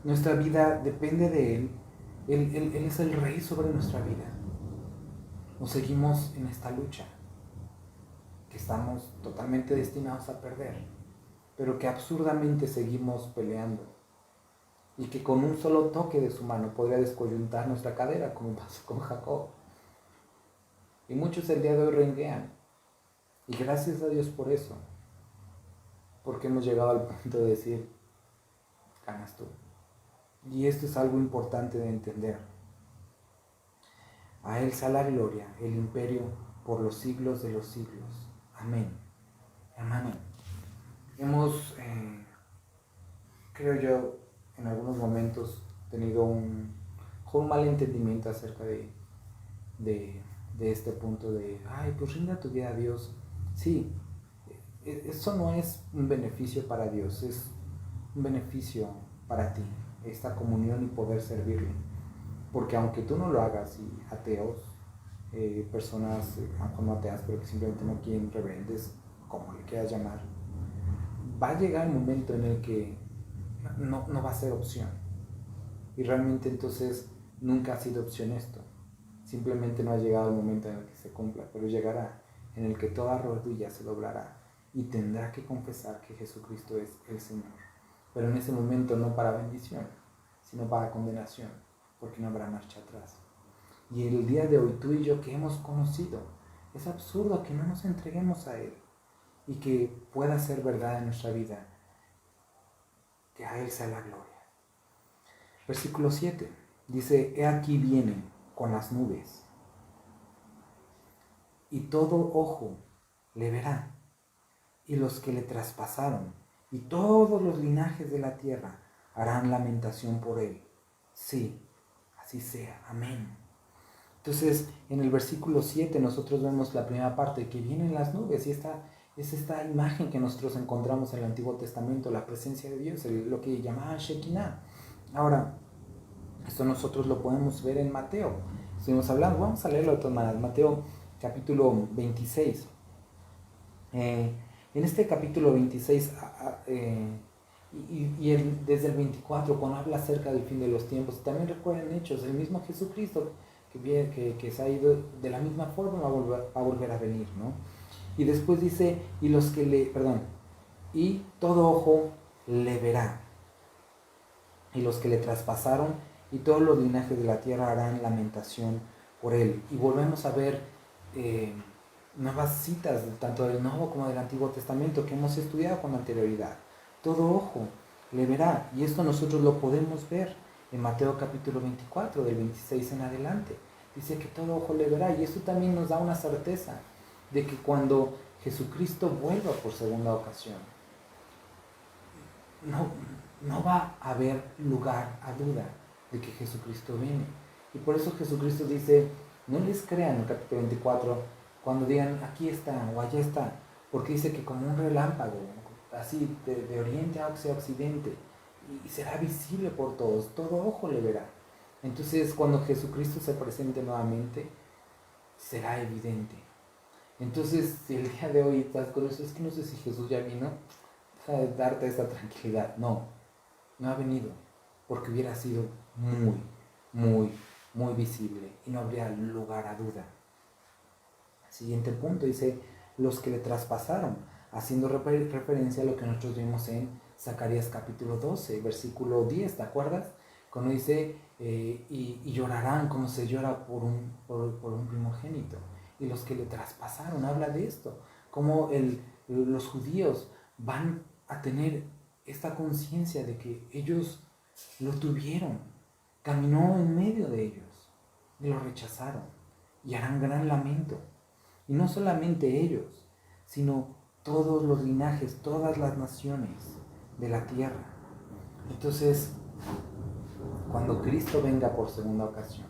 Nuestra vida depende de Él. Él es el Rey sobre nuestra vida. Nos seguimos en esta lucha, que estamos totalmente destinados a perder, pero que absurdamente seguimos peleando, y que con un solo toque de su mano podría descoyuntar nuestra cadera, como pasó con Jacob. Y muchos el día de hoy renguean, y gracias a Dios por eso, porque hemos llegado al punto de decir, ganas tú. Y esto es algo importante de entender. A Él sea la gloria, el imperio por los siglos de los siglos. Amén. Hermano, hemos, creo yo, en algunos momentos tenido un mal entendimiento acerca de este punto de, ay, pues rinda tu vida a Dios. Sí, eso no es un beneficio para Dios, es un beneficio para ti, esta comunión y poder servirle. Porque aunque tú no lo hagas, y ateos, personas, aunque no ateas, pero que simplemente no quieren, rebeldes, como le quieras llamar, va a llegar el momento en el que no va a ser opción. Y realmente entonces nunca ha sido opción esto. Simplemente no ha llegado el momento en el que se cumpla, pero llegará, en el que toda rodilla se doblará y tendrá que confesar que Jesucristo es el Señor. Pero en ese momento no para bendición, sino para condenación, porque no habrá marcha atrás. Y el día de hoy tú y yo que hemos conocido, es absurdo que no nos entreguemos a Él y que pueda ser verdad en nuestra vida, que a Él sea la gloria. Versículo 7 dice, he aquí viene con las nubes, y todo ojo le verá, y los que le traspasaron, y todos los linajes de la tierra harán lamentación por Él. Sí, así sea. Amén. Entonces, en el versículo 7 nosotros vemos la primera parte, que vienen las nubes, y es esta imagen que nosotros encontramos en el Antiguo Testamento, la presencia de Dios, lo que llamaban Shekinah. Ahora, esto nosotros lo podemos ver en Mateo. Estuvimos hablando, vamos a leerlo de todas maneras, Mateo capítulo 26. En este capítulo 26, desde el 24, cuando habla acerca del fin de los tiempos, también recuerden Hechos, el mismo Jesucristo que se ha ido de la misma forma va a volver a venir, ¿no? Y después dice, y todo ojo le verá, y los que le traspasaron, y todos los linajes de la tierra harán lamentación por él. Y volvemos a ver nuevas citas, tanto del Nuevo como del Antiguo Testamento, que hemos estudiado con anterioridad. Todo ojo le verá, y esto nosotros lo podemos ver en Mateo capítulo 24, del 26 en adelante. Dice que todo ojo le verá, y esto también nos da una certeza de que cuando Jesucristo vuelva por segunda ocasión, no va a haber lugar a duda de que Jesucristo viene. Y por eso Jesucristo dice, no les crean en el capítulo 24 cuando digan aquí está o allá está, porque dice que como un relámpago, así de oriente hacia occidente, y será visible por todos, todo ojo le verá. Entonces cuando Jesucristo se presente nuevamente, será evidente. Entonces si el día de hoy estás con eso, es que no sé si Jesús ya vino, deja de darte esta tranquilidad. No ha venido, porque hubiera sido muy visible y no habría lugar a duda. Siguiente punto, dice, los que le traspasaron, haciendo referencia a lo que nosotros vimos en Zacarías capítulo 12, versículo 10, ¿te acuerdas? Cuando dice, y llorarán como se llora por un primogénito. Y los que le traspasaron, habla de esto. Como los judíos van a tener esta conciencia de que ellos lo tuvieron. Caminó en medio de ellos y lo rechazaron. Y harán gran lamento. Y no solamente ellos, sino todos los linajes, todas las naciones de la tierra. Entonces, cuando Cristo venga por segunda ocasión,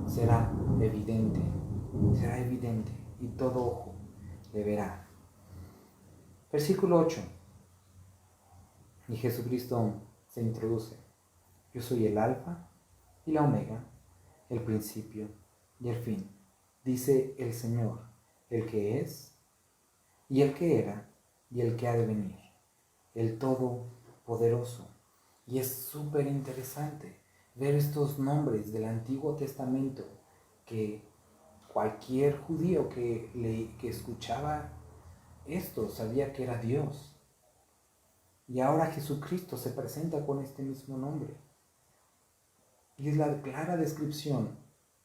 será evidente, y todo ojo le verá. Versículo 8. Y Jesucristo se introduce. Yo soy el alfa y la omega, el principio y el fin. Dice el Señor, el que es, y el que era, y el que ha de venir, el Todopoderoso. Y es súper interesante ver estos nombres del Antiguo Testamento que cualquier judío que escuchaba esto sabía que era Dios. Y ahora Jesucristo se presenta con este mismo nombre. Y es la clara descripción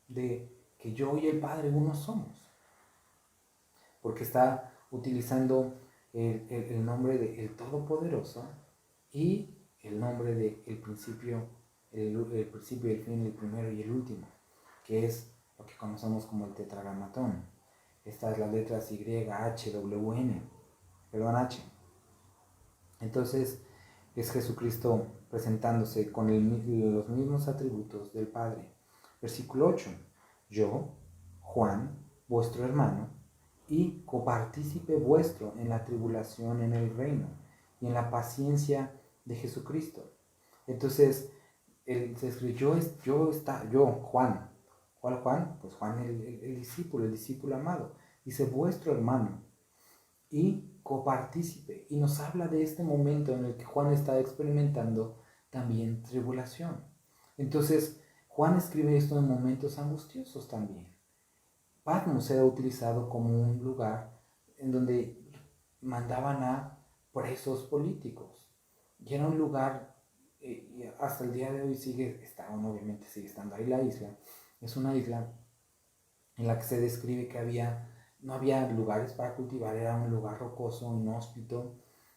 de que yo y el Padre uno somos. Porque está utilizando el nombre de el Todopoderoso y el nombre de el principio y el fin, el primero y el último, que es lo que conocemos como el tetragramatón. Estas las letras Y, H, W, N, perdón, H. Entonces es Jesucristo presentándose con los mismos atributos del Padre. Versículo 8. Yo, Juan, vuestro hermano, y copartícipe vuestro en la tribulación en el reino y en la paciencia de Jesucristo. Entonces, se escribe, yo, Juan. ¿Cuál Juan? Pues Juan el discípulo amado. Dice, vuestro hermano y copartícipe. Y nos habla de este momento en el que Juan está experimentando también tribulación. Entonces, Juan escribe esto en momentos angustiosos también. Patmos era utilizado como un lugar en donde mandaban a presos políticos. Y era un lugar, y hasta el día de hoy obviamente sigue estando ahí la isla. Es una isla en la que se describe que no había lugares para cultivar, era un lugar rocoso, inhóspito.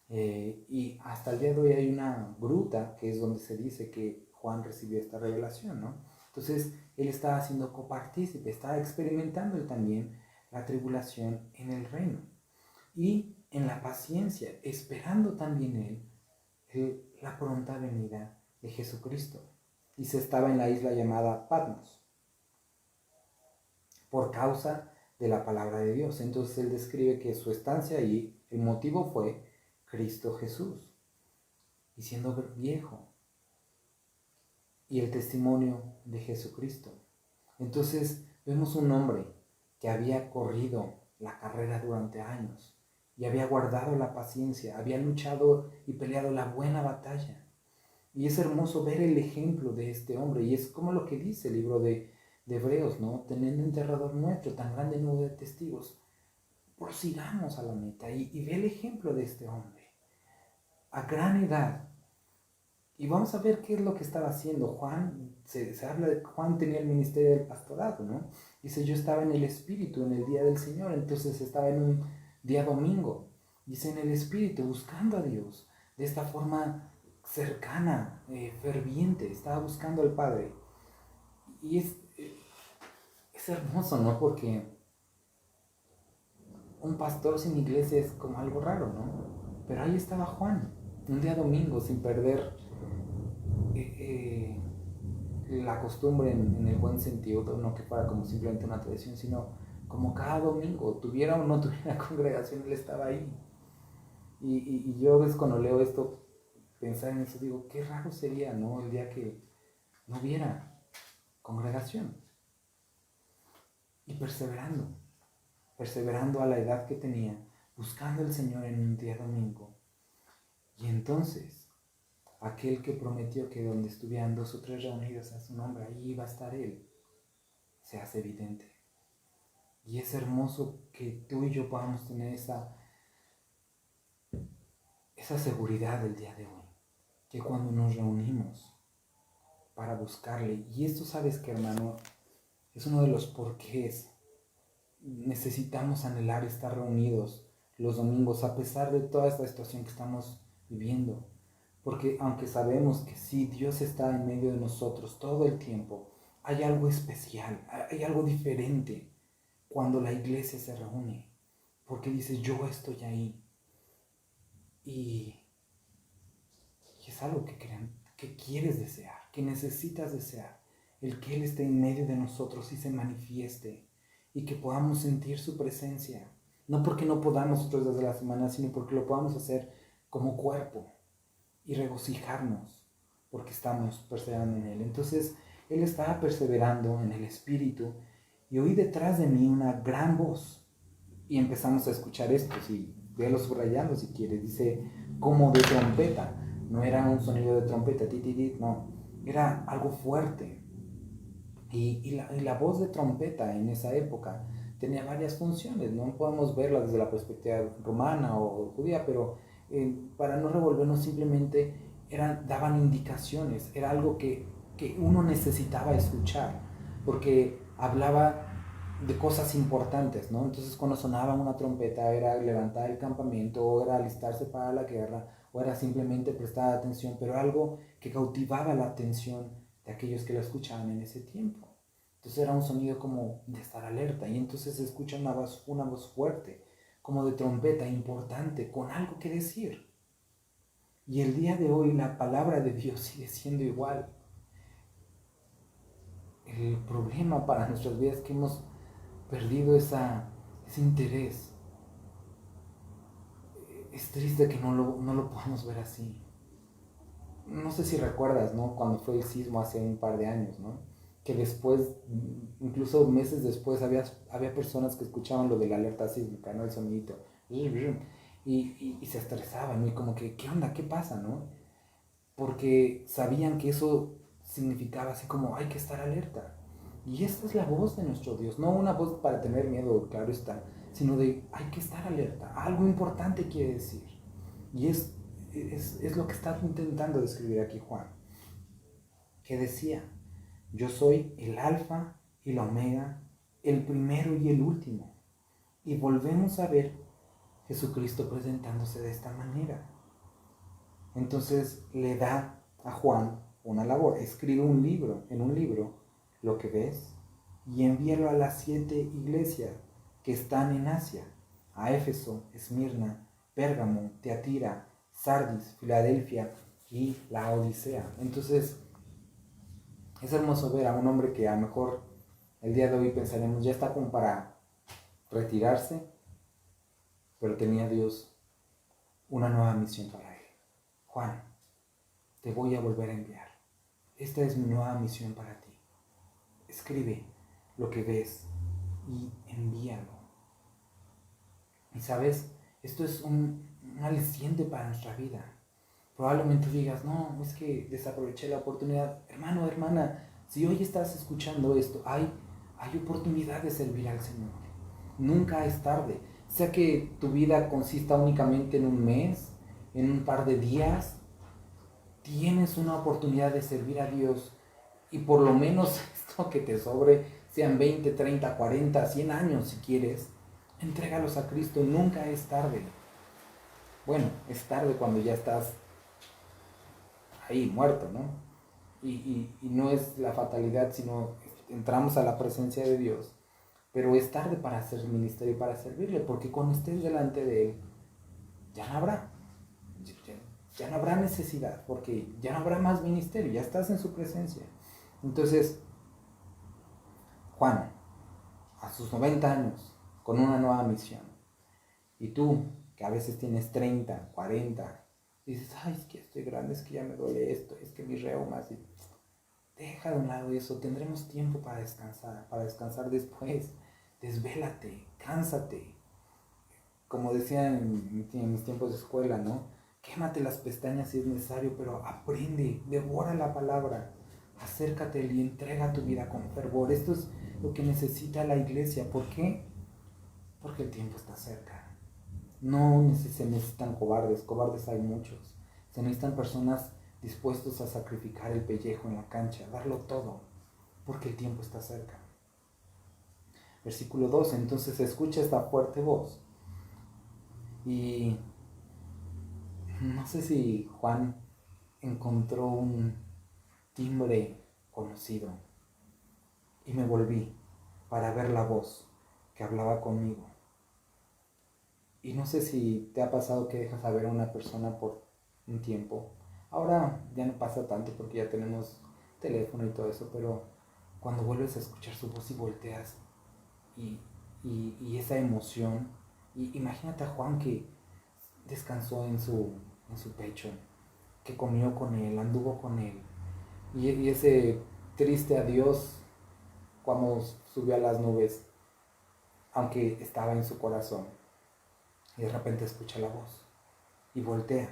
Y hasta el día de hoy hay una gruta que es donde se dice que Juan recibió esta revelación, ¿no? Entonces, él estaba siendo copartícipe, estaba experimentando él también la tribulación en el reino. Y en la paciencia, esperando también él la pronta venida de Jesucristo. Y se estaba en la isla llamada Patmos, por causa de la palabra de Dios. Entonces él describe que su estancia allí, el motivo fue Cristo Jesús. Y siendo viejo, y el testimonio de Jesucristo. Entonces vemos un hombre que había corrido la carrera durante años y había guardado la paciencia, había luchado y peleado la buena batalla. Y es hermoso ver el ejemplo de este hombre, y es como lo que dice el libro de Hebreos, ¿no? Teniendo enterrador nuestro, tan grande nube de testigos, prosigamos a la meta y ve el ejemplo de este hombre. A gran edad. Y vamos a ver qué es lo que estaba haciendo. Juan, se habla de Juan tenía el ministerio del pastorado, ¿no? Dice, yo estaba en el Espíritu en el día del Señor, entonces estaba en un día domingo. Dice, en el Espíritu, buscando a Dios, de esta forma cercana, ferviente, estaba buscando al Padre. Y es hermoso, ¿no? Porque un pastor sin iglesia es como algo raro, ¿no? Pero ahí estaba Juan, un día domingo, sin perder la costumbre en el buen sentido, no que fuera como simplemente una tradición, sino como cada domingo, tuviera o no tuviera congregación, él estaba ahí. Y yo a veces cuando leo esto, pensar en eso, digo, qué raro sería, ¿no? El día que no hubiera congregación. Y perseverando a la edad que tenía, buscando al Señor en un día domingo. Y entonces, aquel que prometió que donde estuvieran 2 o 3 reunidos a su nombre, ahí iba a estar Él, se hace evidente. Y es hermoso que tú y yo podamos tener esa seguridad del día de hoy. Que cuando nos reunimos para buscarle. Y esto, ¿sabes qué, hermano? Es uno de los porqués necesitamos anhelar estar reunidos los domingos a pesar de toda esta situación que estamos viviendo. Porque aunque sabemos que sí, Dios está en medio de nosotros todo el tiempo, hay algo especial, hay algo diferente cuando la iglesia se reúne. Porque dice, yo estoy ahí. Y es algo que quieres desear, que necesitas desear. El que Él esté en medio de nosotros y se manifieste. Y que podamos sentir su presencia. No porque no podamos otros días de la semana, sino porque lo podamos hacer como cuerpo. Y regocijarnos porque estamos perseverando en Él. Entonces, Él estaba perseverando en el Espíritu. Y oí detrás de mí una gran voz. Y empezamos a escuchar esto. Si véalo subrayando si quieres. Dice, como de trompeta. No era un sonido de trompeta, no. Era algo fuerte. Y la voz de trompeta en esa época tenía varias funciones. No podemos verla desde la perspectiva romana o judía, pero para no revolvernos simplemente daban indicaciones. Era algo que uno necesitaba escuchar, porque hablaba de cosas importantes, ¿no? Entonces cuando sonaba una trompeta era levantar el campamento, o era alistarse para la guerra, o era simplemente prestar atención, pero algo que cautivaba la atención de aquellos que la escuchaban en ese tiempo. Entonces era un sonido como de estar alerta, y entonces se escucha una voz fuerte, como de trompeta, importante, con algo que decir. Y el día de hoy la palabra de Dios sigue siendo igual. El problema para nuestras vidas es que hemos perdido ese interés. Es triste que no lo podamos ver así. No sé si recuerdas, ¿no? Cuando fue el sismo hace un par de años, ¿no? Que después, incluso meses después, había personas que escuchaban lo de la alerta sísmica, ¿no? El sonidito. Y se estresaban, ¿no? Y como que, ¿qué onda? ¿Qué pasa, no? Porque sabían que eso significaba así como, hay que estar alerta. Y esta es la voz de nuestro Dios, no una voz para tener miedo, claro está, sino de hay que estar alerta, algo importante quiere decir. Y es lo que está intentando describir aquí Juan, que decía, yo soy el alfa y la omega, el primero y el último. Y volvemos a ver Jesucristo presentándose de esta manera. Entonces le da a Juan una labor, escribe en un libro, lo que ves, y envíalo a las 7 iglesias que están en Asia, a Éfeso, Esmirna, Pérgamo, Teatira, Sardis, Filadelfia y la Odisea. Entonces es hermoso ver a un hombre que a lo mejor el día de hoy pensaremos ya está como para retirarse, pero tenía Dios una nueva misión para él. Juan, te voy a volver a enviar. Esta es mi nueva misión para ti. Escribe lo que ves y envíalo. Y sabes, esto es un aliciente para nuestra vida. Probablemente digas, no, es que desaproveché la oportunidad. Hermano, hermana, si hoy estás escuchando esto, hay oportunidad de servir al Señor. Nunca es tarde. Sea que tu vida consista únicamente en un mes, en un par de días, tienes una oportunidad de servir a Dios, y por lo menos esto que te sobre, sean 20, 30, 40, 100 años si quieres, entrégalos a Cristo. Nunca es tarde. Bueno, es tarde cuando ya estás ahí muerto, ¿no? Y no es la fatalidad, sino entramos a la presencia de Dios. Pero es tarde para hacer ministerio y para servirle, porque cuando estés delante de Él, ya no habrá. Ya no habrá necesidad, porque ya no habrá más ministerio, ya estás en su presencia. Entonces, Juan, a sus 90 años, con una nueva misión, y tú, que a veces tienes 30, 40, dices, ay, es que estoy grande, es que ya me duele esto, es que mis reumas, deja de un lado eso, tendremos tiempo para descansar después. Desvélate, cánsate. Como decían en mis tiempos de escuela, ¿no? Quémate las pestañas si es necesario, pero aprende, devora la palabra, acércate y entrega tu vida con fervor. Esto es lo que necesita la iglesia. ¿Por qué? Porque el tiempo está cerca. No se necesitan cobardes hay muchos. Se necesitan personas dispuestos a sacrificar el pellejo en la cancha, darlo todo, porque el tiempo está cerca. Versículo 12, entonces se escucha esta fuerte voz. Y no sé si Juan encontró un timbre conocido. Y me volví para ver la voz que hablaba conmigo. Y no sé si te ha pasado que dejas a ver a una persona por un tiempo. Ahora ya no pasa tanto porque ya tenemos teléfono y todo eso, pero cuando vuelves a escuchar su voz y volteas y, y esa emoción, y imagínate a Juan que descansó en su pecho, que comió con él, anduvo con él, y ese triste adiós cuando subió a las nubes, aunque estaba en su corazón, y de repente escucha la voz y voltea,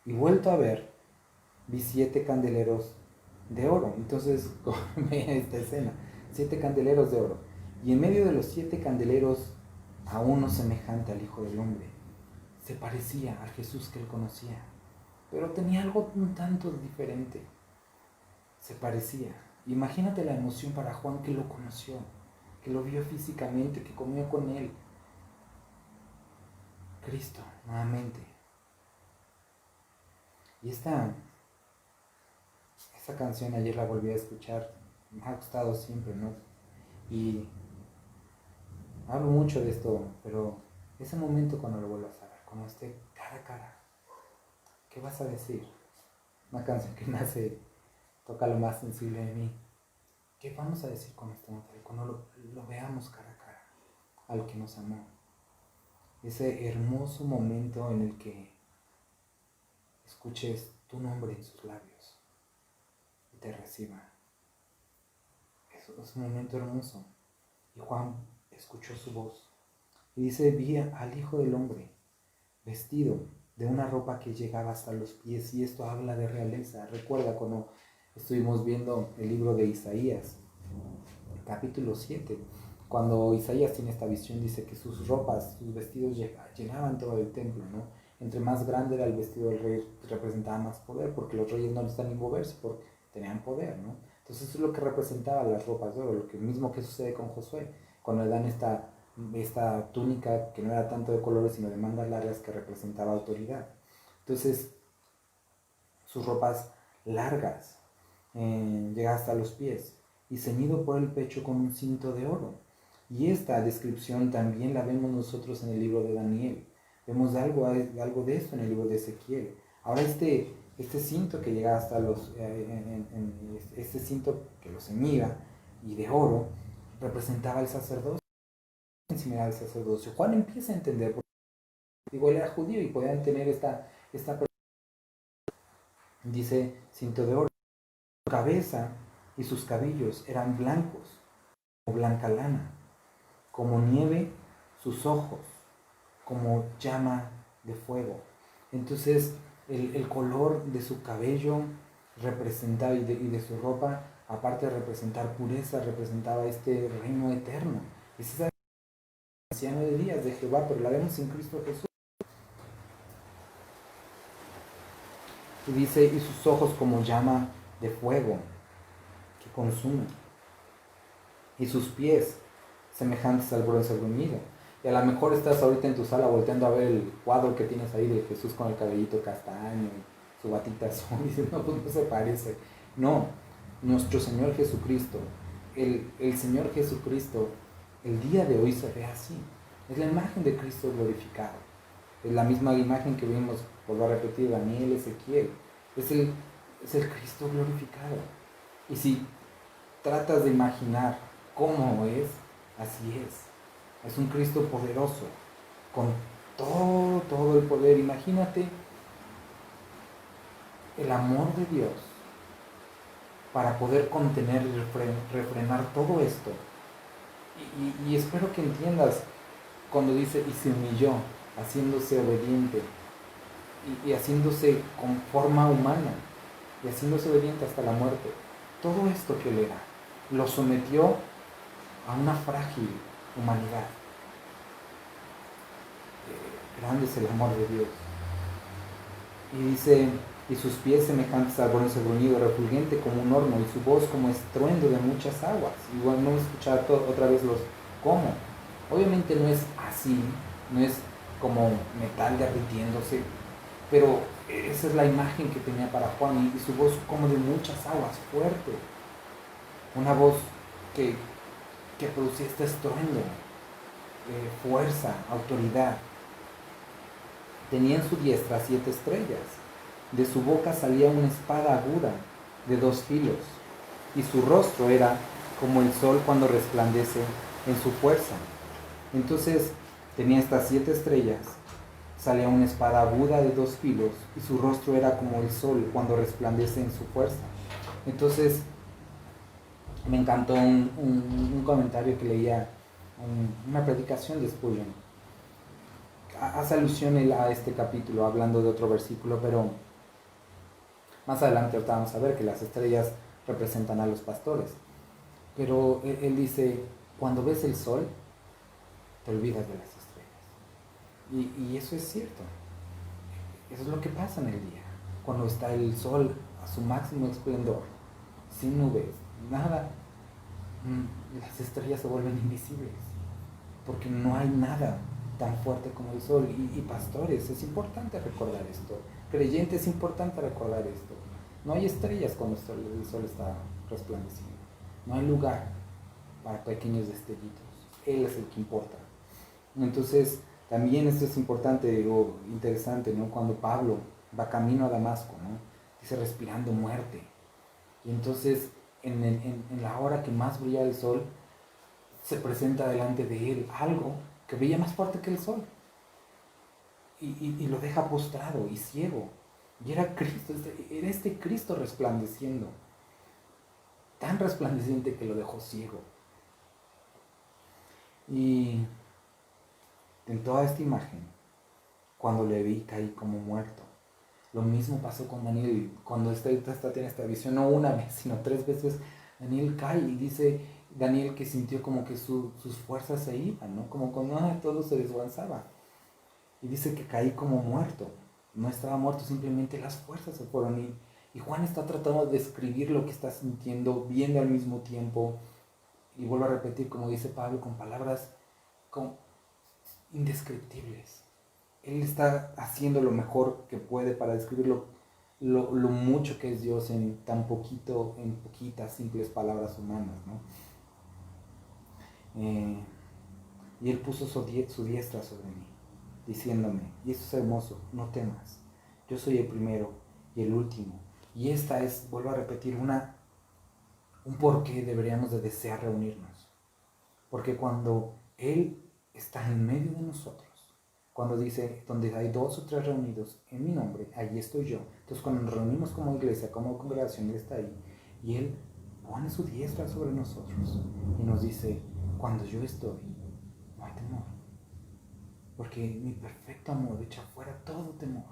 y vuelto a ver, vi 7 candeleros de oro. Entonces ve esta escena, 7 candeleros de oro, y en medio de los 7 candeleros a uno semejante al Hijo del Hombre. Se parecía a Jesús que él conocía, pero tenía algo un tanto diferente. Se parecía. Imagínate la emoción para Juan, que lo conoció, que lo vio físicamente, que comió con él. Cristo, nuevamente. Y esta canción ayer la volví a escuchar, me ha gustado siempre, ¿no? Y hablo mucho de esto, pero ese momento cuando lo vuelvas a ver, cuando esté cara a cara, ¿qué vas a decir? Una canción que me hace, toca lo más sensible de mí. ¿Qué vamos a decir con este momento? Cuando lo veamos cara a cara, al que nos amó. Ese hermoso momento en el que escuches tu nombre en sus labios y te reciba. Es un momento hermoso. Y Juan escuchó su voz y dice: vi al Hijo del Hombre vestido de una ropa que llegaba hasta los pies, y esto habla de realeza. Recuerda cuando estuvimos viendo el libro de Isaías, capítulo 7, cuando Isaías tiene esta visión, dice que sus ropas, sus vestidos llenaban todo el templo, ¿no? Entre más grande era el vestido del rey, representaba más poder, porque los reyes no necesitan ni moverse porque tenían poder, ¿no? Entonces eso es lo que representaba las ropas de oro, lo que mismo que sucede con Josué, cuando le dan esta túnica que no era tanto de colores sino de mangas largas, que representaba autoridad. Entonces sus ropas largas llegaban hasta los pies y ceñido por el pecho con un cinto de oro. Y esta descripción también la vemos nosotros en el libro de Daniel. Vemos algo de esto en el libro de Ezequiel. Ahora este cinto que llegaba hasta este cinto que lo ceñía y de oro, representaba el sacerdocio, similar al sacerdocio. Juan empieza a entender, porque digo, él era judío y podían tener esta dice cinto de oro. Su cabeza y sus cabellos eran blancos, como blanca lana, como nieve sus ojos, como llama de fuego. Entonces el color de su cabello representaba, y de su ropa, aparte de representar pureza, representaba este reino eterno. Es esa anciano de días de Jehová, pero la vemos en Cristo Jesús. Y dice, y sus ojos como llama de fuego que consume, y sus pies semejantes al bronce bruñido. Y a lo mejor estás ahorita en tu sala volteando a ver el cuadro que tienes ahí de Jesús con el cabellito castaño, su batita azul, y dices, no, pues no se parece. No, nuestro Señor Jesucristo, el Señor Jesucristo, el día de hoy se ve así. Es la imagen de Cristo glorificado. Es la misma imagen que vimos, vuelvo a repetir, Daniel, Ezequiel. Es el Cristo glorificado. Y si tratas de imaginar cómo es, así es. Es un Cristo poderoso, con todo el poder. Imagínate el amor de Dios para poder contener y refrenar todo esto. Y espero que entiendas cuando dice, y se humilló, haciéndose obediente, y haciéndose con forma humana, y haciéndose obediente hasta la muerte. Todo esto que él era, lo sometió a una frágil humanidad. Grande es el amor de Dios. Y dice, y sus pies semejantes al bronce bruñido, refulgente como un horno, y su voz como estruendo de muchas aguas. Igual no escuchar otra vez los cómo. Obviamente no es así, no es como metal derritiéndose, pero esa es la imagen que tenía para Juan, y su voz como de muchas aguas, fuerte. Una voz que producía este estruendo, fuerza, autoridad. Tenía en su diestra 7 estrellas. De su boca salía una espada aguda de 2 filos, y su rostro era como el sol cuando resplandece en su fuerza. Entonces tenía estas 7 estrellas, salía una espada aguda de 2 filos, y su rostro era como el sol cuando resplandece en su fuerza. Entonces me encantó un comentario que leía, una predicación de Spurgeon. Hace alusión a este capítulo hablando de otro versículo, pero más adelante ahorita vamos a ver que las estrellas representan a los pastores. Pero él dice, cuando ves el sol, te olvidas de las estrellas. Y eso es cierto. Eso es lo que pasa en el día. Cuando está el sol a su máximo esplendor, sin nubes, nada, las estrellas se vuelven invisibles. Porque no hay nada tan fuerte como el sol. Y pastores, es importante recordar esto. Creyentes, es importante recordar esto. No hay estrellas cuando el sol está resplandeciendo. No hay lugar para pequeños destellitos. Él es el que importa. Entonces, también esto es importante o interesante, ¿no? Cuando Pablo va camino a Damasco, ¿no? Dice respirando muerte. Y entonces, en la hora que más brilla el sol, se presenta delante de él algo que brilla más fuerte que el sol. Y lo deja postrado y ciego. Y era Cristo, era este Cristo resplandeciendo. Tan resplandeciente que lo dejó ciego. Y en toda esta imagen, cuando le vi, caí como muerto. Lo mismo pasó con Daniel. Cuando tiene esta visión, no una vez, sino 3 veces, Daniel cae y dice Daniel que sintió como que sus fuerzas se iban, ¿no? Como cuando todo se desguanzaba. Y dice que caí como muerto. No estaba muerto, simplemente las fuerzas se fueron. Y Juan está tratando de describir lo que está sintiendo, viendo al mismo tiempo. Y vuelvo a repetir, como dice Pablo, con palabras indescriptibles. Él está haciendo lo mejor que puede para describir lo mucho que es Dios en tan poquito, en poquitas simples palabras humanas, ¿no? Y Él puso su diestra sobre mí, diciéndome, y esto es hermoso, no temas, yo soy el primero y el último. Y esta es, vuelvo a repetir, un por qué deberíamos de desear reunirnos. Porque cuando Él está en medio de nosotros, cuando dice, donde hay 2 o 3 reunidos en mi nombre, allí estoy yo. Entonces cuando nos reunimos como iglesia, como congregación, Él está ahí. Y Él pone su diestra sobre nosotros y nos dice, cuando yo estoy, no hay temor. Porque mi perfecto amor echa fuera todo temor.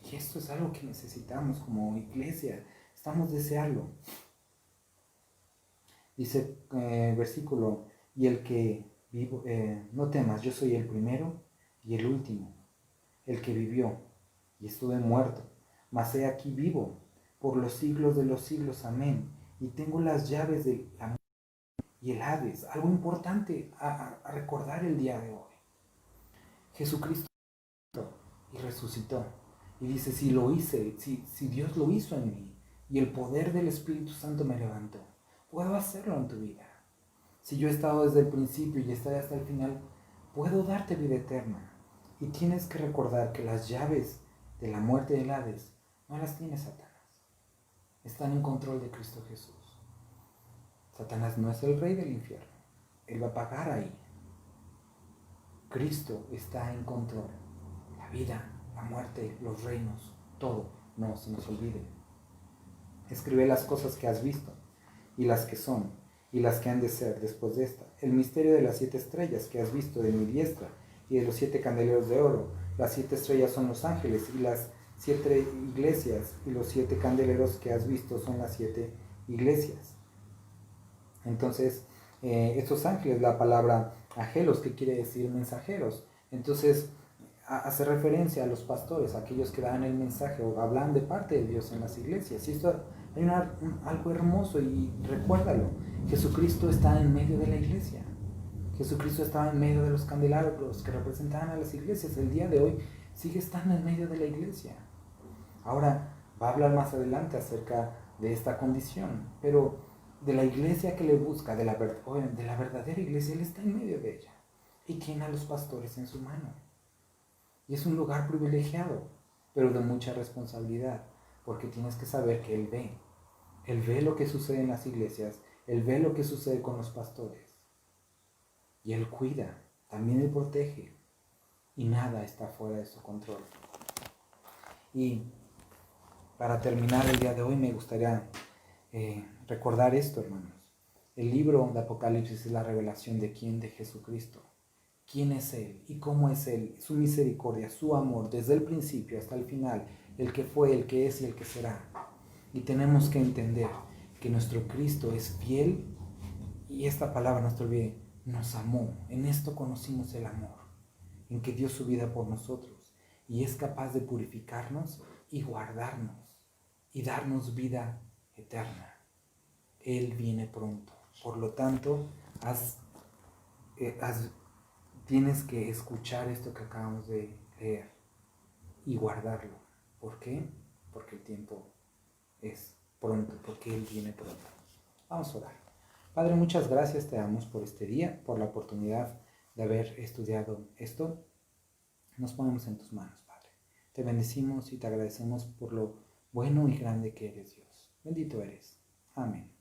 Y esto es algo que necesitamos como iglesia. Estamos deseando. Dice versículo, y el que vivo, no temas, yo soy el primero y el último, el que vivió y estuve muerto, mas he aquí vivo por los siglos de los siglos, amén. Y tengo las llaves del la muerte y el Hades. Algo importante a recordar el día de hoy. Jesucristo y resucitó. Y dice, si lo hice, si Dios lo hizo en mí y el poder del Espíritu Santo me levantó, puedo hacerlo en tu vida. Si yo he estado desde el principio y estaré hasta el final, puedo darte vida eterna. Y tienes que recordar que las llaves de la muerte del Hades no las tiene Satanás. Están en control de Cristo Jesús. Satanás no es el rey del infierno. Él va a pagar ahí. Cristo está en control. La vida, la muerte, los reinos, todo. No se nos olvide. Escribe las cosas que has visto y las que son y las que han de ser después de esta. El misterio de las 7 estrellas que has visto de mi diestra y de los 7 candeleros de oro. Las 7 estrellas son los ángeles y las 7 iglesias, y los 7 candeleros que has visto son las 7 iglesias. Entonces, estos ángeles, la palabra angelos, que quiere decir mensajeros. Entonces, hace referencia a los pastores, a aquellos que dan el mensaje o hablan de parte de Dios en las iglesias. Y esto hay algo hermoso, y recuérdalo, Jesucristo está en medio de la iglesia. Jesucristo estaba en medio de los candelabros que representaban a las iglesias. El día de hoy sigue estando en medio de la iglesia. Ahora va a hablar más adelante acerca de esta condición, pero de la iglesia que le busca, de la verdadera iglesia, Él está en medio de ella y tiene a los pastores en su mano. Y es un lugar privilegiado, pero de mucha responsabilidad, porque tienes que saber que Él ve. Él ve lo que sucede en las iglesias, Él ve lo que sucede con los pastores. Y Él cuida, también Él protege, y nada está fuera de su control. Y para terminar el día de hoy me gustaría recordar esto, hermanos. El libro de Apocalipsis es la revelación de quién, de Jesucristo. ¿Quién es Él y cómo es Él? Su misericordia, su amor, desde el principio hasta el final, el que fue, el que es y el que será. Y tenemos que entender que nuestro Cristo es fiel, y esta palabra, no se olvide, nos amó. En esto conocimos el amor, en que dio su vida por nosotros y es capaz de purificarnos y guardarnos y darnos vida eterna. Él viene pronto. Por lo tanto, tienes que escuchar esto que acabamos de leer y guardarlo. ¿Por qué? Porque el tiempo es pronto, porque Él viene pronto. Vamos a orar. Padre, muchas gracias te damos por este día, por la oportunidad de haber estudiado esto. Nos ponemos en tus manos, Padre. Te bendecimos y te agradecemos por lo bueno y grande que eres, Dios. Bendito eres. Amén.